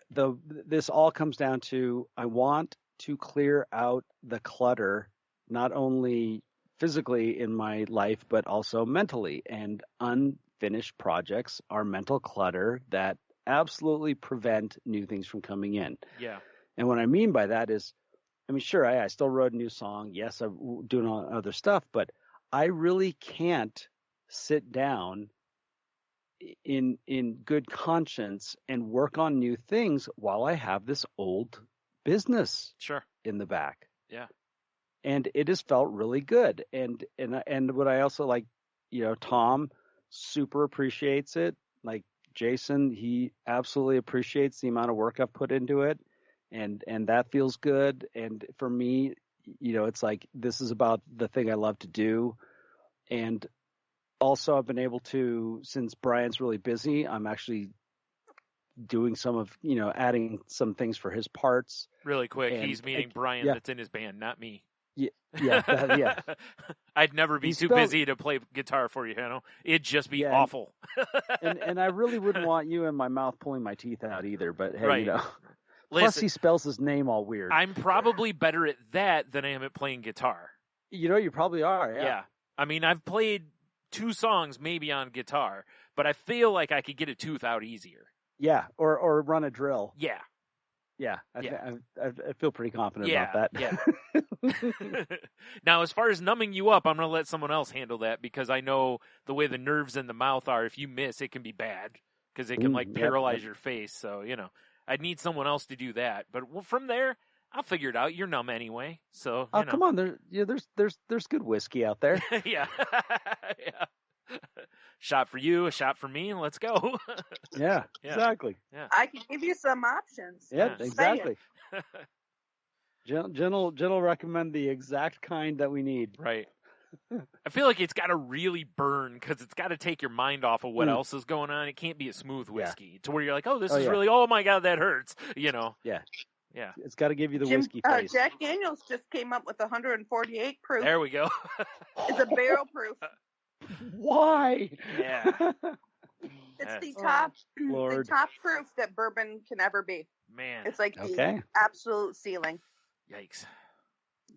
this all comes down to, I want to clear out the clutter, not only physically in my life, but also mentally. And unfinished projects are mental clutter that absolutely prevent new things from coming in. Yeah. And what I mean by that is, sure, I still wrote a new song. Yes, I'm doing all other stuff, but I really can't sit down in good conscience and work on new things while I have this old business in the back. Yeah. And it has felt really good. And what I also like, Tom super appreciates it. Like Jason, he absolutely appreciates the amount of work I've put into it. And that feels good. And for me, it's like, this is about the thing I love to do. And also I've been able to, since Brian's really busy, I'm actually doing some of, adding some things for his parts. Really quick. He's meaning Brian that's in his band, not me. Yeah. I'd never be too busy to play guitar for you, It'd just be awful. and I really wouldn't want you in my mouth pulling my teeth out either, but hey, right. Plus Listen, he spells his name all weird. I'm probably better at that than I am at playing guitar. You probably are, yeah. I mean, I've played 2 songs maybe on guitar, but I feel like I could get a tooth out easier. Yeah, or run a drill. Yeah. Yeah, I feel pretty confident about that. Yeah. Now, as far as numbing you up, I'm going to let someone else handle that because I know the way the nerves in the mouth are. If you miss, it can be bad because it can paralyze your face. So, I'd need someone else to do that. But from there, I'll figure it out. You're numb anyway, so. Come on, there's good whiskey out there. Yeah. Yeah. Shot for you, a shot for me, and let's go. Yeah, exactly. Yeah. I can give you some options. Yeah, exactly. Jen will recommend the exact kind that we need. Right. I feel like it's got to really burn because it's got to take your mind off of what else is going on. It can't be a smooth whiskey to where you're like, oh, this is really, oh my God, that hurts. Yeah. Yeah. It's got to give you the whiskey face. Jack Daniels just came up with 148 proof. There we go. It's a barrel proof. Why? Yeah. It's the top proof that bourbon can ever be. Man. It's like the absolute ceiling. Yikes.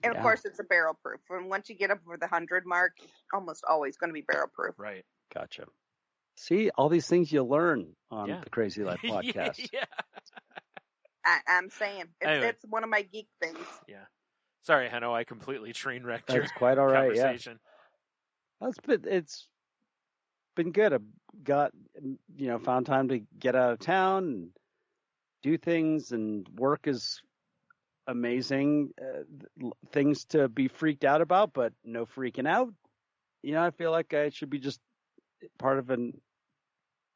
And of course, it's a barrel proof. And once you get up over the 100 mark, it's almost always going to be barrel proof. Right. Gotcha. See, all these things you learn on the Crazy Life podcast. Yeah. I'm saying. It's one of my geek things. Yeah. Sorry, Heno, I completely train wrecked your quite all right, conversation. It's been good. I've got, found time to get out of town and do things, and work is amazing. Things to be freaked out about, but no freaking out. I feel like I should be just part of an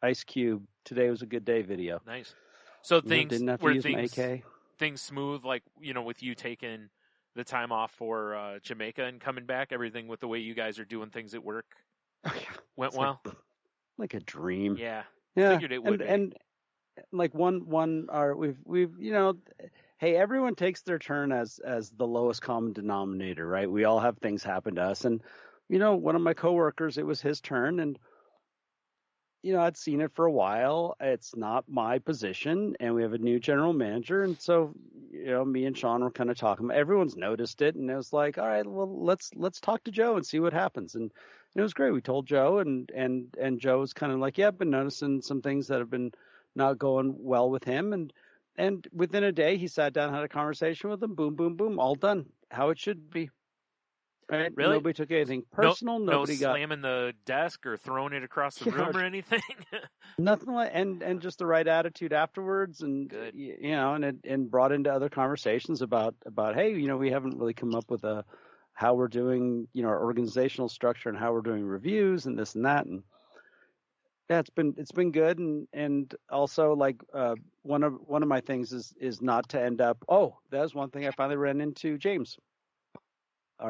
Ice Cube "Today Was a Good Day" video. Nice. So things didn't have to use my AK. Things smooth, like with you taking the time off for Jamaica and coming back. Everything with the way you guys are doing things at work went well. Like a dream. Yeah. Yeah. Figured it would. And like we've hey, everyone takes their turn as the lowest common denominator, right? We all have things happen to us, and one of my coworkers, it was his turn, and I'd seen it for a while. It's not my position, and we have a new general manager, and so me and Sean were kind of talking. Everyone's noticed it, and it was like, all right, well, let's talk to Joe and see what happens. And it was great. We told Joe, and Joe was kind of like, yeah, I've been noticing some things that have been not going well with him, and within a day, he sat down, had a conversation with him. Boom, boom, boom, all done. How it should be. Right? Really? Nobody took anything personal. Nobody got slamming the desk or throwing it across the room or anything. Nothing like, and just the right attitude afterwards, and good. And brought into other conversations about hey, we haven't really come up with how we're doing, our organizational structure and how we're doing reviews and this and that, and yeah, it's been good, and also like one of my things is not to end up. Oh, that was one thing I finally ran into James,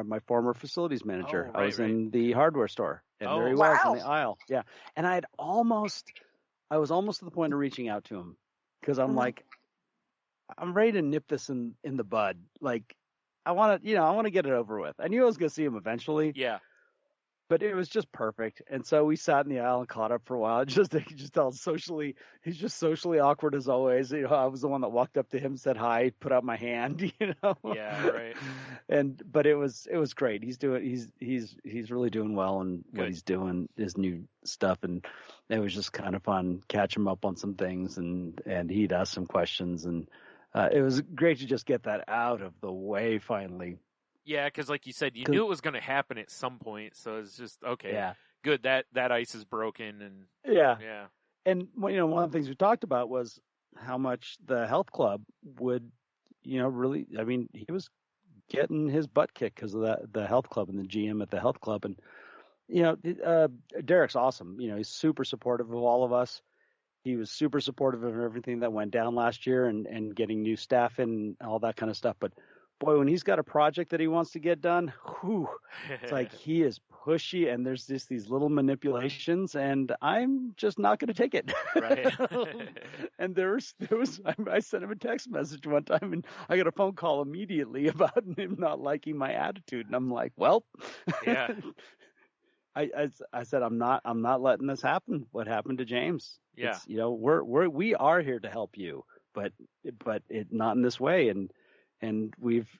my former facilities manager. Oh, right, I was in the hardware store, and there he was in the aisle. Yeah, and I was almost to the point of reaching out to him because I'm like, I'm ready to nip this in the bud. Like, I want to get it over with. I knew I was going to see him eventually. Yeah. But it was just perfect, and so we sat in the aisle and caught up for a while. He's just socially awkward as always. I was the one that walked up to him, said hi, put out my hand. Yeah, right. But it was great. He's really doing well, and what he's doing, his new stuff, and it was just kind of fun catch him up on some things, and he'd ask some questions, and it was great to just get that out of the way finally. Yeah, because like you said, you knew it was going to happen at some point, so it's just okay. Yeah, good that ice is broken, and yeah. And one of the things we talked about was how much the health club would, really. I mean, he was getting his butt kicked because of the health club and the GM at the health club, and Derek's awesome. He's super supportive of all of us. He was super supportive of everything that went down last year and getting new staff in and all that kind of stuff, but. Boy, when he's got a project that he wants to get done, it's like he is pushy, and there's just these little manipulations, and I'm just not going to take it. Right. And I sent him a text message one time, and I got a phone call immediately about him not liking my attitude, and I'm like, well, yeah. I said I'm not letting this happen. What happened to James? Yeah. We are here to help you, but not in this way, and and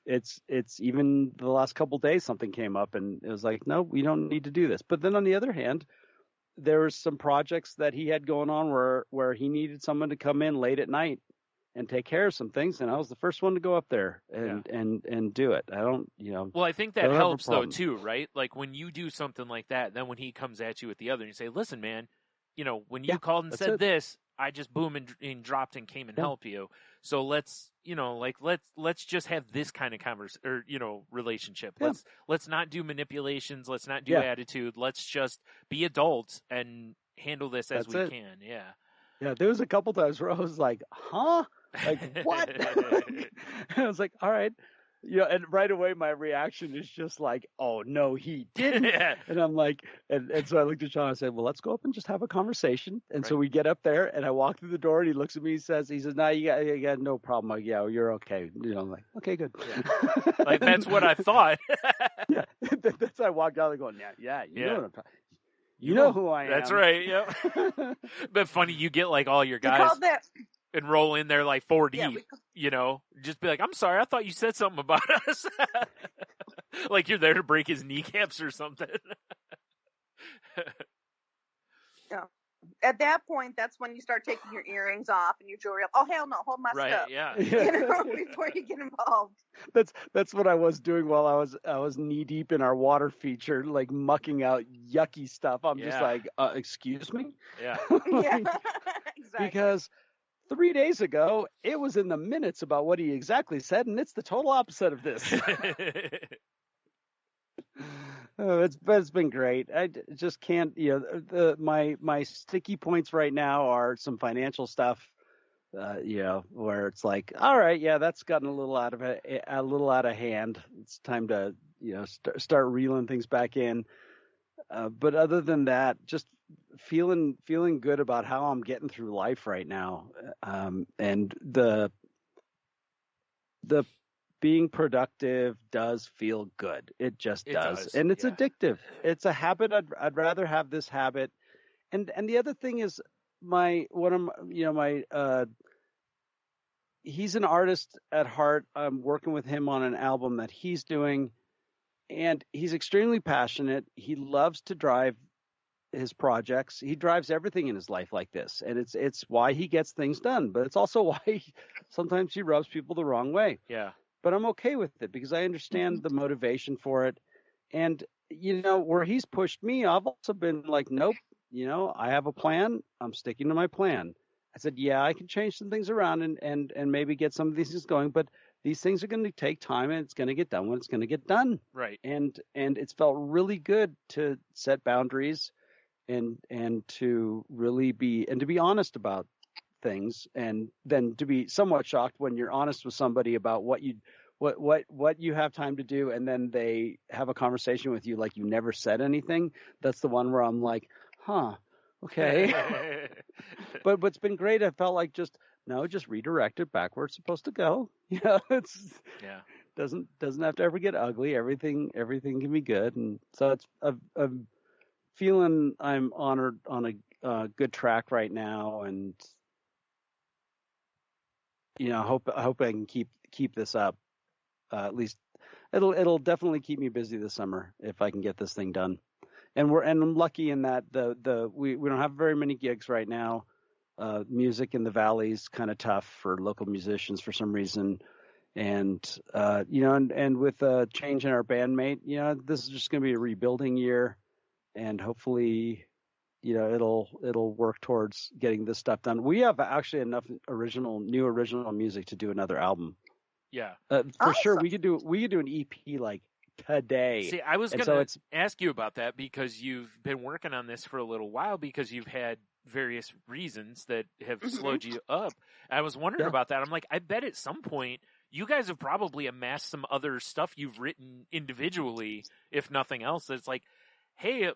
it's even the last couple of days something came up and it was like, no, we don't need to do this. But then on the other hand, there was some projects that he had going on where he needed someone to come in late at night and take care of some things, and I was the first one to go up there and do it. I don't, Well, I think that helps though too, right? Like when you do something like that, then when he comes at you with the other, and you say, "Listen, man, when you called and said this, I just boom and dropped and came and helped you. So let's just have this kind of relationship. Yeah. Let's not do manipulations. Let's not do attitude. Let's just be adults and handle this as we can." Yeah. Yeah. There was a couple times where I was like, huh? Like, what? I was like, all right. And right away my reaction is just like, oh no, he didn't. And I'm like, and so I looked at Sean and I said, well, let's go up and just have a conversation. And so we get up there and I walk through the door and he looks at me and he says, no, you got no problem. Like, yeah, you're okay. I'm like, okay, good. Yeah. Like, that's what I thought. Yeah. That's I walked out and going, yeah, you know what I'm talking. You know who I am. That's right. Yeah. But funny, you get like all your guys and roll in there like 4D, just be like, I'm sorry, I thought you said something about us. Like you're there to break his kneecaps or something. Yeah. At that point, that's when you start taking your earrings off and your jewelry off. Oh, hell no, hold my stuff. Yeah. Before you get involved. That's what I was doing while I was knee deep in our water feature, like mucking out yucky stuff. I'm just like, excuse me? Yeah. Yeah, exactly. Because 3 days ago, it was in the minutes about what he exactly said, and it's the total opposite of this. It's been great. I just can't, my sticky points right now are some financial stuff, where it's like, all right, yeah, that's gotten a little out of hand. It's time to, start reeling things back in. But other than that, just feeling good about how I'm getting through life right now. And the being productive does feel good. It just does. And it's addictive. It's a habit. I'd rather have this habit. And the other thing is he's an artist at heart. I'm working with him on an album that he's doing, and he's extremely passionate. He loves to drive his projects. He drives everything in his life like this, and it's why he gets things done, but it's also why sometimes he rubs people the wrong way. Yeah. But I'm okay with it because I understand the motivation for it. And, where he's pushed me, I've also been like, nope, I have a plan. I'm sticking to my plan. I said, yeah, I can change some things around and maybe get some of these things going, but these things are going to take time and it's going to get done when it's going to get done. Right. And it's felt really good to set boundaries and to really be honest about things, and then to be somewhat shocked when you're honest with somebody about what you have time to do, and then they have a conversation with you like you never said anything. That's the one where I'm like, huh, okay. But what's been great, I felt like just redirect it back where it's supposed to go. Doesn't have to ever get ugly. Everything can be good, and so it's a feeling I'm on a good track right now, and I hope I can keep this up. At least it'll definitely keep me busy this summer if I can get this thing done. And I'm lucky in that we don't have very many gigs right now. Music in the Valley's kind of tough for local musicians for some reason. And and with a change in our bandmate, this is just going to be a rebuilding year, and hopefully it'll work towards getting this stuff done. We have actually enough new original music to do another album. Yeah. For sure. We could do an EP like today. See, I was going to ask you about that because you've been working on this for a little while because you've had various reasons that have slowed you up. I was wondering about that. I'm like, I bet at some point you guys have probably amassed some other stuff you've written individually, if nothing else. That's like, hey,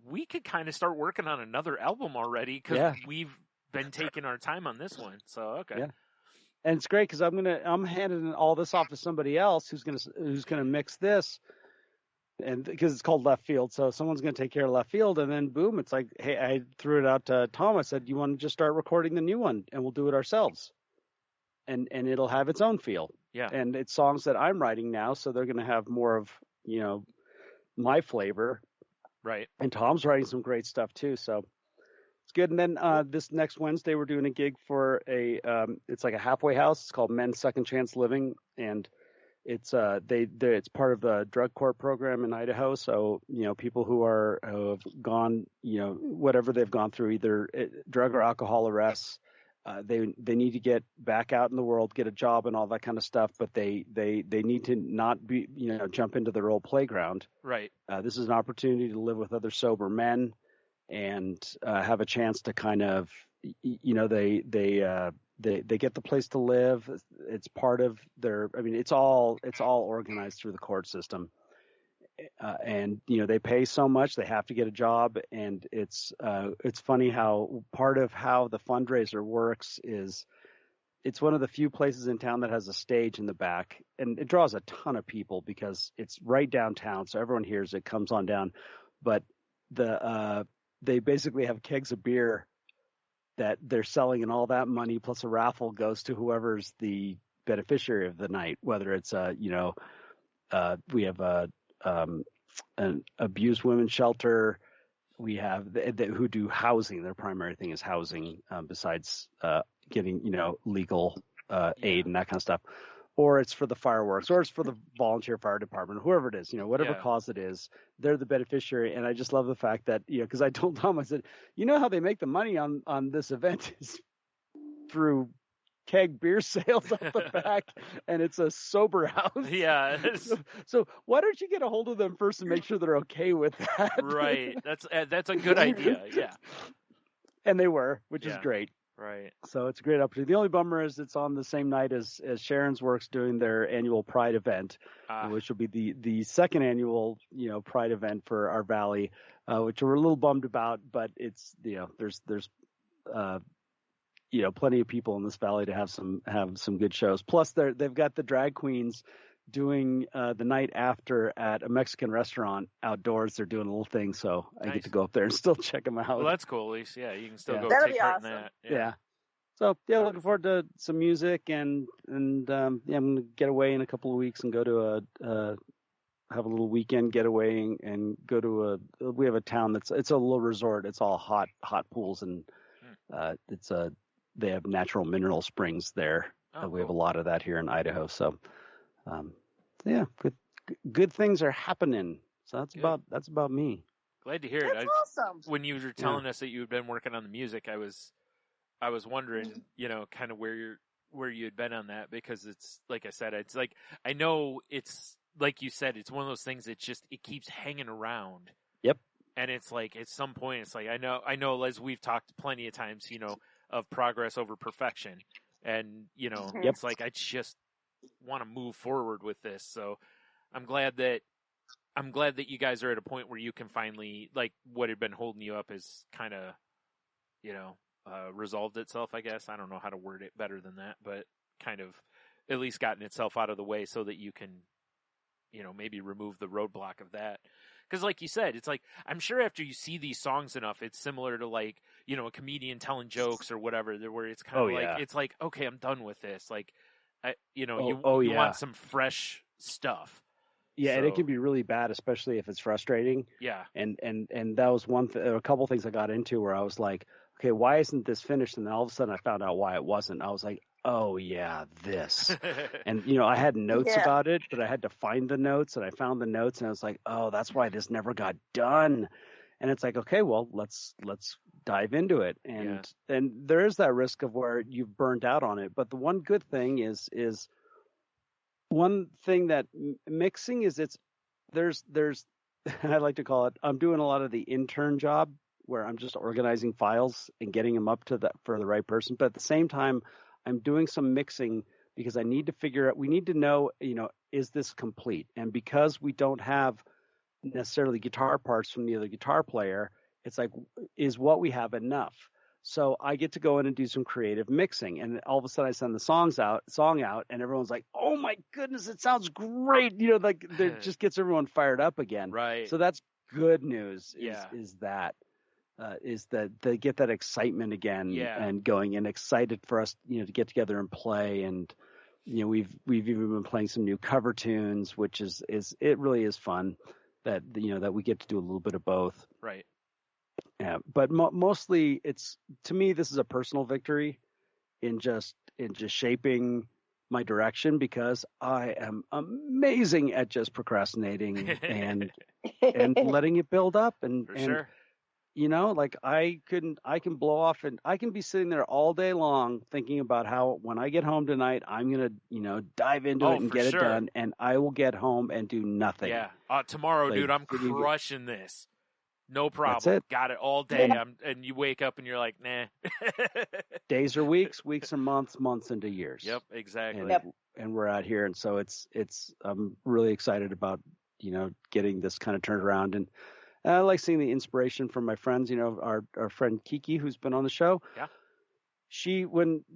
we could kind of start working on another album already because we've been taking our time on this one. So, okay. Yeah. And it's great because I'm handing all this off to somebody else who's gonna mix this, and because it's called Left Field, so someone's gonna take care of Left Field, and then boom, it's like, hey, I threw it out to Tom. I said, you want to just start recording the new one, and we'll do it ourselves. and it'll have its own feel. Yeah. And it's songs that I'm writing now, so they're going to have more of, my flavor. Right. And Tom's writing some great stuff too, so it's good. And then this next Wednesday we're doing a gig for it's like a halfway house. It's called Men's Second Chance Living, and it's it's part of the drug court program in Idaho. So people who have gone whatever they've gone through, either drug or alcohol arrests, they need to get back out in the world, get a job and all that kind of stuff, but they need to not be jump into their old playground. Right. This is an opportunity to live with other sober men and have a chance to kind of they get the place to live. It's part of their, it's all organized through the court system. And they pay so much, they have to get a job. And it's funny how part of how the fundraiser works is it's one of the few places in town that has a stage in the back, and it draws a ton of people because it's right downtown. So everyone hears it, comes on down, but they basically have kegs of beer that they're selling, and all that money plus a raffle goes to whoever's the beneficiary of the night, whether it's we have an abused women's shelter, we have who do housing. Their primary thing is housing, besides getting legal aid and that kind of stuff, or it's for the fireworks, or it's for the volunteer fire department, whoever it is, whatever cause it is, they're the beneficiary. And I just love the fact that, because I told Tom, I said, how they make the money on this event is through keg beer sales up the back, and it's a sober house. Yeah. So why don't you get a hold of them first and make sure they're okay with that? Right. That's a good idea. Yeah. And they were, which is great. Right. So it's a great opportunity. The only bummer is it's on the same night as Sharon's Works doing their annual Pride event, which will be the second annual, Pride event for our Valley, which we're a little bummed about, but it's, there's plenty of people in this Valley to have some good shows. Plus they've got the drag queens doing the night after at a Mexican restaurant outdoors. They're doing a little thing, so I get to go up there and still check them out. Well, that's cool. At least, you can still go That'll take be part awesome. in that. Yeah. So looking forward to some music and I'm gonna get away in a couple of weeks and go to have a little weekend getaway and go to we have a town it's a little resort. It's all hot pools, and they have natural mineral springs there. We have a lot of that here in Idaho. So, good things are happening. So that's about me. Glad to hear it. That's awesome. When you were telling us that you had been working on the music, I was wondering, kind of where you had been on that, because it's like I said, it's like, I know it's like you said, it's one of those things that it keeps hanging around. Yep. And it's like at some point, it's like I know as we've talked plenty of times, of progress over perfection, and it's like I just want to move forward with this. So I'm glad that you guys are at a point where you can finally, like, what had been holding you up is kind of resolved itself, I guess. I don't know how to word it better than that, but kind of at least gotten itself out of the way so that you can maybe remove the roadblock of that. Because like you said, it's like, I'm sure after you see these songs enough, it's similar to like, a comedian telling jokes or whatever, where it's kind of it's like, okay, I'm done with this. Like, you want some fresh stuff. Yeah. So, and it can be really bad, especially if it's frustrating. Yeah. And that was a couple things I got into where I was like, okay, why isn't this finished? And then all of a sudden I found out why it wasn't. I was like, oh yeah, this. And I had notes about it, but I had to find the notes, and I found the notes, and I was like, oh, that's why this never got done. And it's like, okay, well, let's dive into it. And there is that risk of where you've burned out on it. But the one good thing is one thing that mixing is there's I like to call it, I'm doing a lot of the intern job where I'm just organizing files and getting them up for the right person. But at the same time, I'm doing some mixing because I need to figure out, we need to know, is this complete? And because we don't have necessarily guitar parts from the other guitar player, it's like, is what we have enough? So I get to go in and do some creative mixing, and all of a sudden I send the song out, and everyone's like, "Oh my goodness, it sounds great!" Like it just gets everyone fired up again. Right. So that's good news. Is that, is that they get that excitement again and going, and excited for us, to get together and play. And we've even been playing some new cover tunes, which is it really is fun that that we get to do a little bit of both. Right. Yeah, but mostly to me, this is a personal victory in just shaping my direction, because I am amazing at just procrastinating and letting it build up and sure. Like I can blow off, and I can be sitting there all day long thinking about how when I get home tonight, I'm going to, dive into it and get it done. And I will get home and do nothing. Yeah. Tomorrow, dude, I'm crushing this. No problem. Got it all day. And you wake up and you're like, nah. Days are weeks, weeks are months, months into years. Yep, exactly. And we're out here. And so I'm really excited about, getting this kind of turned around. And I like seeing the inspiration from my friends, our friend Kiki, who's been on the show. Yeah. She will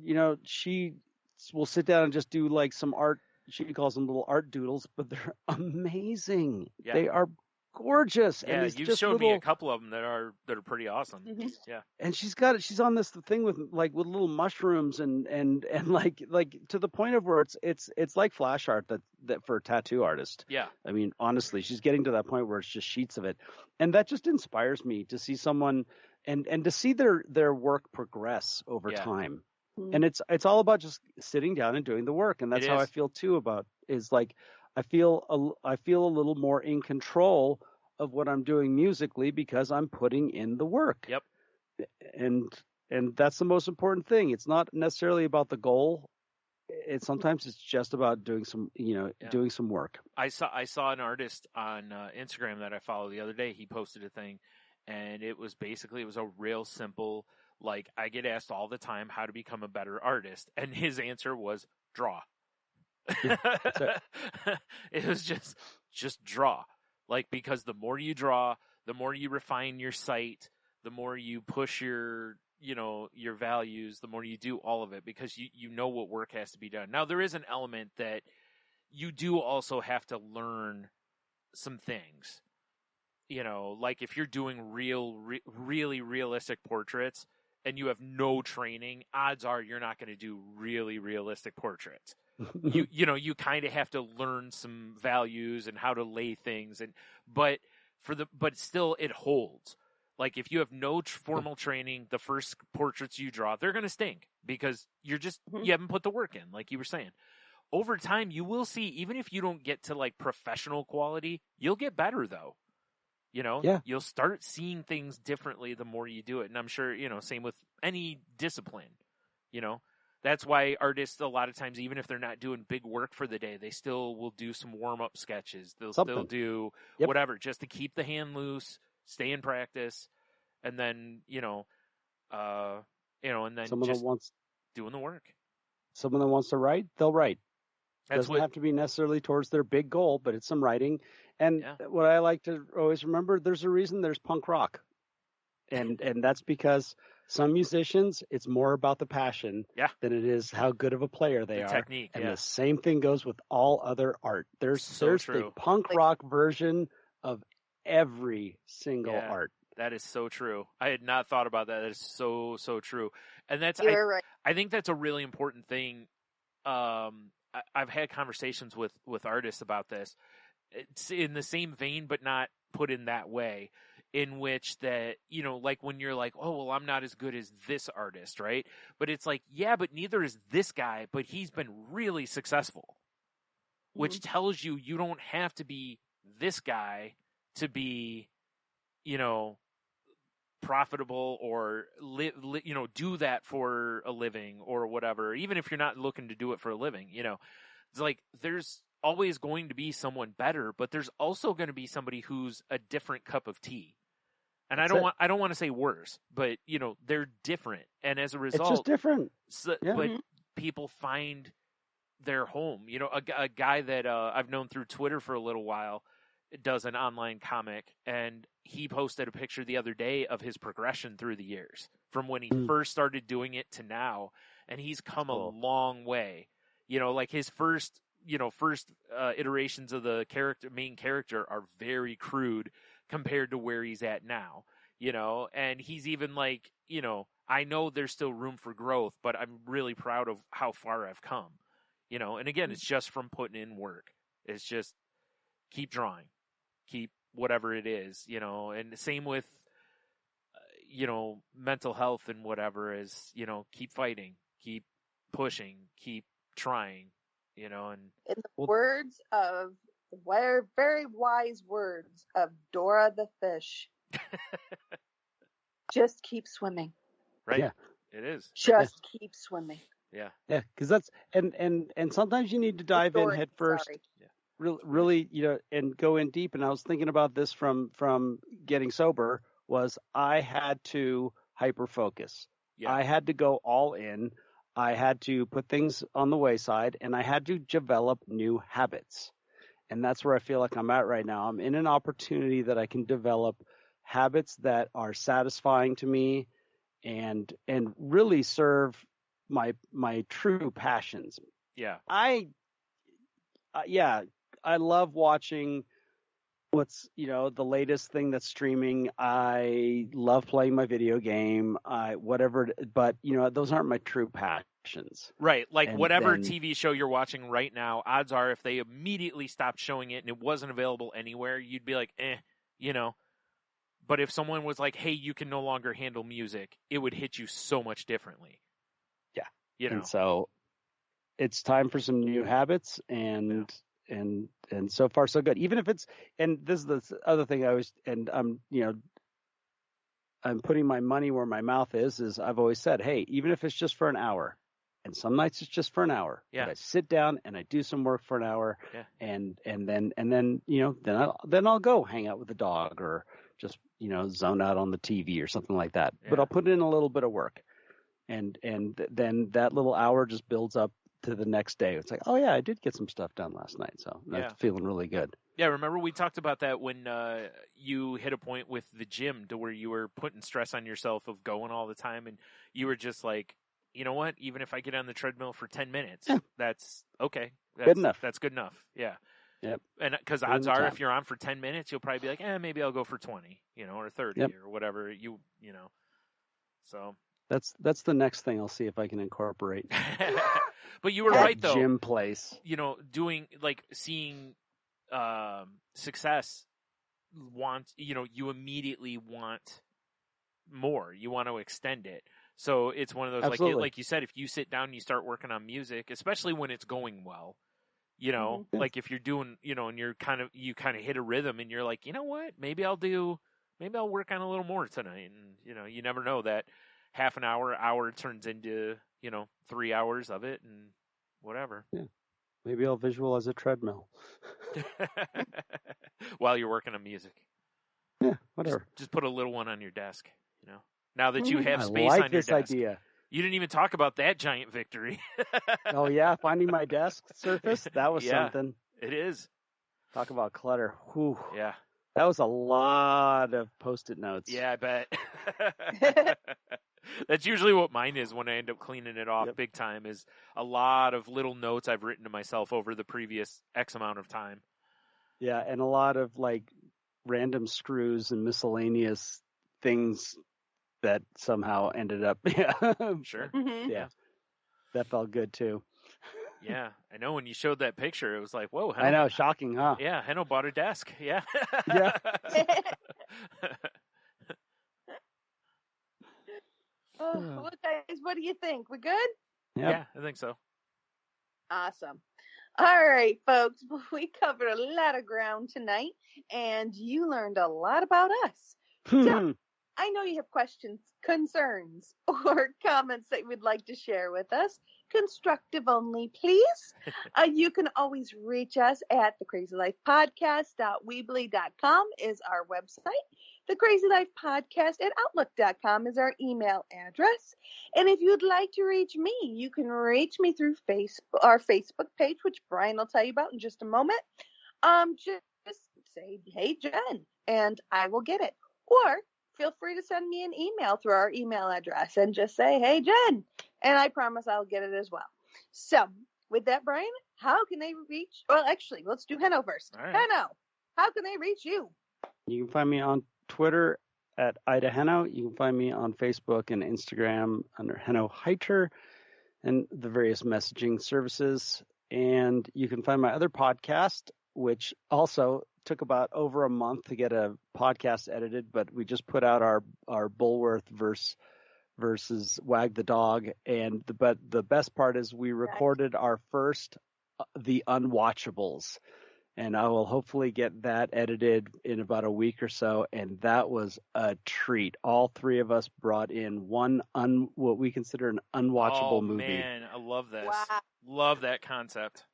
sit down and just do like some art. She calls them little art doodles, but they're amazing. Yeah. They are gorgeous. Yeah, and you've shown me a couple of them that are pretty awesome. Mm-hmm. Yeah. And she's on this thing with little mushrooms and like to the point of where it's like flash art that for a tattoo artist. Yeah. I mean, honestly, she's getting to that point where it's just sheets of it. And that just inspires me to see someone and to see their work progress over time. Mm-hmm. And it's all about just sitting down and doing the work. And that's how I feel too about is like I feel a little more in control of what I'm doing musically because I'm putting in the work. Yep. And that's the most important thing. It's not necessarily about the goal. Sometimes it's just about doing some, doing some work. I saw an artist on Instagram that I follow the other day. He posted a thing, and it was a real simple, like, I get asked all the time how to become a better artist, and his answer was draw. Yeah, it was just draw. Like, because the more you draw, the more you refine your sight, the more you push your values, the more you do all of it, because you know what work has to be done. Now, there is an element that you do also have to learn some things. Like if you're doing really realistic portraits and you have no training, odds are you're not going to do really realistic portraits. You kind of have to learn some values and how to lay things, but still it holds. Like if you have no formal training, the first portraits you draw, they're going to stink because you haven't put the work in, like you were saying. Over time, you will see, even if you don't get to like professional quality, you'll get better though. You'll start seeing things differently the more you do it. And I'm sure, same with any discipline, That's why artists, a lot of times, even if they're not doing big work for the day, they still will do some warm-up sketches. They'll still do whatever just to keep the hand loose, stay in practice, and then, and then someone just that wants doing the work. Someone that wants to write, they'll write. Doesn't have to be necessarily towards their big goal, but it's some writing. And what I like to always remember, there's a reason there's punk rock. And that's because some musicians, it's more about the passion than it is how good of a player they are. Technique, and the same thing goes with all other art. There's the punk rock version of every single art. That is so true. I had not thought about that. That is so true. And that's right. I think that's a really important thing. I've had conversations with artists about this. It's in the same vein, but not put in that way. In which that, like when you're like, oh, well, I'm not as good as this artist, right? But it's like, yeah, but neither is this guy, but he's been really successful, which tells you don't have to be this guy to be, profitable or, do that for a living or whatever, even if you're not looking to do it for a living, It's like there's always going to be someone better, but there's also going to be somebody who's a different cup of tea. And I don't want to say worse, but they're different. And as a result, it's just different. But people find their home. A guy that I've known through Twitter for a little while does an online comic, and he posted a picture the other day of his progression through the years from when he first started doing it to now, and he's come a long way. Like his first iterations of the main character are very crude compared to where he's at now. you know, and he's even like, you know, I know there's still room for growth, but I'm really proud of how far I've come, you know, and again, it's just from putting in work. It's just keep drawing, keep whatever it is, you know, and the same with, you know, mental health and whatever is, you know, keep fighting, keep pushing, keep trying, you know, and in the words of very wise words of Dora the fish, just keep swimming. right. Yeah. It is. Just keep swimming. Yeah. Yeah, because that's and sometimes you need to dive in head first. Sorry. Really, you know, and go in deep. And I was thinking about this from getting sober. Was I had to hyper focus. Yeah. I had to go all in. I had to put things on the wayside, and I had to develop new habits. And that's where I feel like I'm at right now. I'm in an opportunity that I can develop habits that are satisfying to me and really serve my true passions. Yeah. I love watching what's, you know, the latest thing that's streaming. I love playing my video game, but you know, those aren't my true passions. Right. Like And whatever then- TV show you're watching right now, odds are if they immediately stopped showing it and it wasn't available anywhere, you'd be like, you know. But if someone was like, hey, you can no longer handle music, it would hit you so much differently. Yeah. You know. And so it's time for some new habits, and so far so good. Even if it's, and this is the other thing I'm putting my money where my mouth is I've always said, hey, even if it's just for an hour, and some nights it's just for an hour, yeah. but I sit down and I do some work for an hour, yeah. and then you know, then I'll go hang out with the dog or just, you know, zone out on the TV or something like that. Yeah. But I'll put in a little bit of work, and then that little hour just builds up to the next day. It's like, oh yeah, I did get some stuff done last night, so I'm feeling really good. Yeah, remember we talked about that when you hit a point with the gym to where you were putting stress on yourself of going all the time, and you were just like, you know what? Even if I get on the treadmill for 10 minutes, that's okay. That's good enough. That's good enough. Yeah. Yep. And because odds are, if you're on for 10 minutes, you'll probably be like, maybe I'll go for 20, you know, or 30 or whatever you know. So that's the next thing I'll see if I can incorporate. But you were right though. Gym place. You know, seeing success. You immediately want more. You want to extend it. So it's one of those, like you said, if you sit down and you start working on music, especially when it's going well, you know, like if you're doing, you know, and you kind of hit a rhythm and you're like, you know what, maybe I'll work on a little more tonight. And, you know, you never know that half an hour turns into, you know, 3 hours of it and whatever. Yeah. Maybe I'll visualize a treadmill while you're working on music. Yeah, whatever. Just put a little one on your desk, you know. Now that you have I space like on your this desk. idea. You didn't even talk about that giant victory. Oh yeah, finding my desk surface, that was something. It is. Talk about clutter. Whew. Yeah. That was a lot of Post-it notes. Yeah, I bet. That's usually what mine is when I end up cleaning it off big time, is a lot of little notes I've written to myself over the previous X amount of time. Yeah, and a lot of like random screws and miscellaneous things that somehow ended up. Yeah. Sure. Mm-hmm. Yeah. That felt good too. Yeah, I know when you showed that picture, it was like, whoa. I know, shocking, huh? Yeah, Heno bought a desk. Yeah. Yeah. Well, guys, what do you think? We good? Yep. Yeah, I think so. Awesome. All right, folks, we covered a lot of ground tonight, and you learned a lot about us. So, I know you have questions, concerns, or comments that you would like to share with us. Constructive only, please. You can always reach us at thecrazylifepodcast.weebly.com is our website. The Crazy Life Podcast at Outlook.com is our email address. And if you'd like to reach me, you can reach me through our Facebook page, which Brian will tell you about in just a moment. Just say, hey, Jen, and I will get it. Or feel free to send me an email through our email address and just say, hey, Jen, and I promise I'll get it as well. So with that, Brian, how can they reach? Well, actually, let's do Heno first. All right. Heno, how can they reach you? You can find me on Twitter at Ida Henno. You can find me on Facebook and Instagram under Henno Heiter and the various messaging services. And you can find my other podcast, which also took about over a month to get a podcast edited, but we just put out our Bulworth versus Wag the Dog. And the best part is we recorded our first The Unwatchables. And I will hopefully get that edited in about a week or so. And that was a treat. All three of us brought in what we consider an unwatchable movie. Oh, man, I love this. Wow. Love that concept.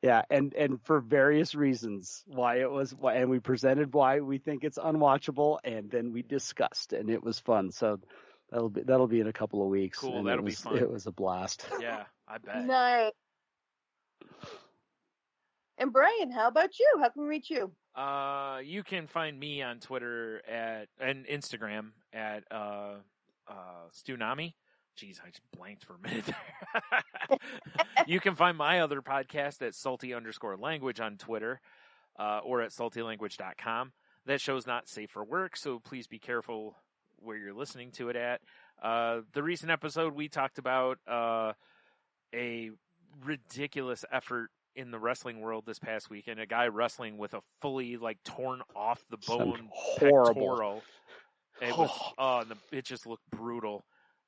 Yeah, and for various reasons and we presented why we think it's unwatchable, and then we discussed, and it was fun. So that'll be in a couple of weeks. Cool, and that'll be fun. It was a blast. Yeah, I bet. Nice. And Brian, how about you? How can we reach you? You can find me on Twitter and Instagram at Stunami. Jeez, I just blanked for a minute there. You can find my other podcast at salty_language on Twitter, or at saltylanguage.com. That show's not safe for work, so please be careful where you're listening to it at. The recent episode, we talked about a ridiculous effort in the wrestling world this past weekend. A guy wrestling with a fully torn off the bone pectoral. It was it just looked brutal.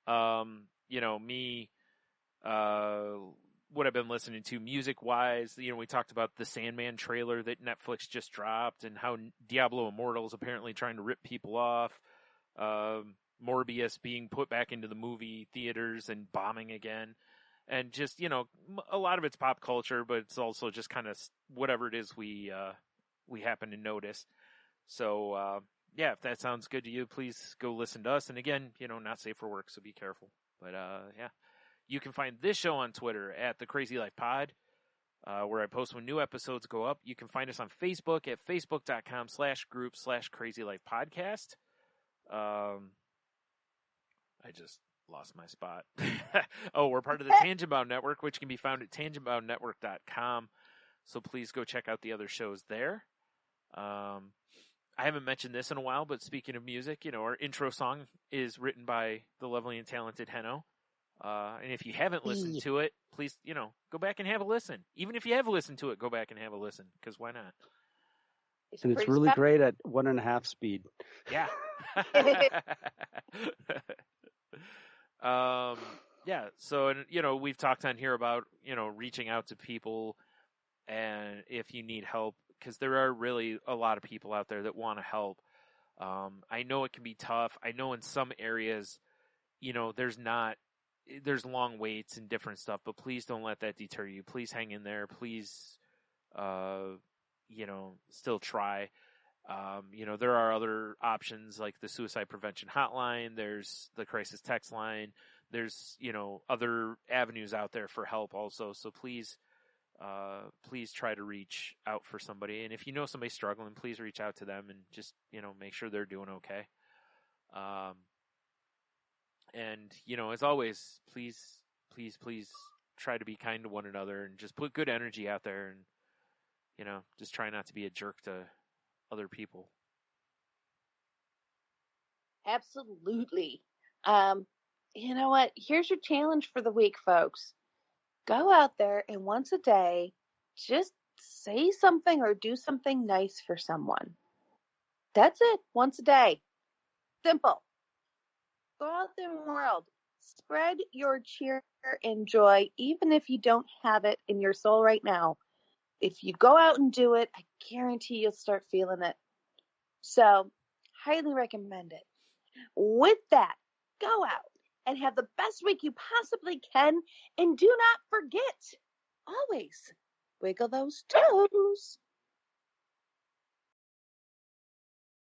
Me, what I've been listening to music wise, we talked about the Sandman trailer that Netflix just dropped and how Diablo Immortal is apparently trying to rip people off. Morbius being put back into the movie theaters and bombing again. And just, a lot of it's pop culture, but it's also just kind of whatever it is we happen to notice. So, yeah, if that sounds good to you, please go listen to us. And again, not safe for work, so be careful. But, yeah, you can find this show on Twitter at The Crazy Life Pod, where I post when new episodes go up. You can find us on Facebook at facebook.com/group/crazylifepodcast. I just lost my spot. We're part of the Tangent Bound Network, which can be found at tangentboundnetwork.com. So please go check out the other shows there. I haven't mentioned this in a while, but speaking of music, our intro song is written by the lovely and talented Henno. And if you haven't listened to it, please, go back and have a listen. Even if you have listened to it, go back and have a listen, because why not? And it's really great at 1.5 speed. Yeah. Yeah. So, we've talked on here about, reaching out to people, and if you need help, because there are really a lot of people out there that want to help. I know it can be tough. I know in some areas, there's long waits and different stuff, but please don't let that deter you. Please hang in there. Please, still try. There are other options like the suicide prevention hotline. There's the crisis text line. There's, other avenues out there for help also. So please try to reach out for somebody. And if you know somebody struggling, please reach out to them and just, make sure they're doing okay. And, as always, please try to be kind to one another and just put good energy out there and, just try not to be a jerk to other people. Absolutely. You know what? Here's your challenge for the week, folks. Go out there and once a day, just say something or do something nice for someone. That's it. Once a day. Simple. Go out there in the world. Spread your cheer and joy, even if you don't have it in your soul right now. If you go out and do it, I guarantee you'll start feeling it. So, highly recommend it. With that, go out and have the best week you possibly can. And do not forget, always wiggle those toes.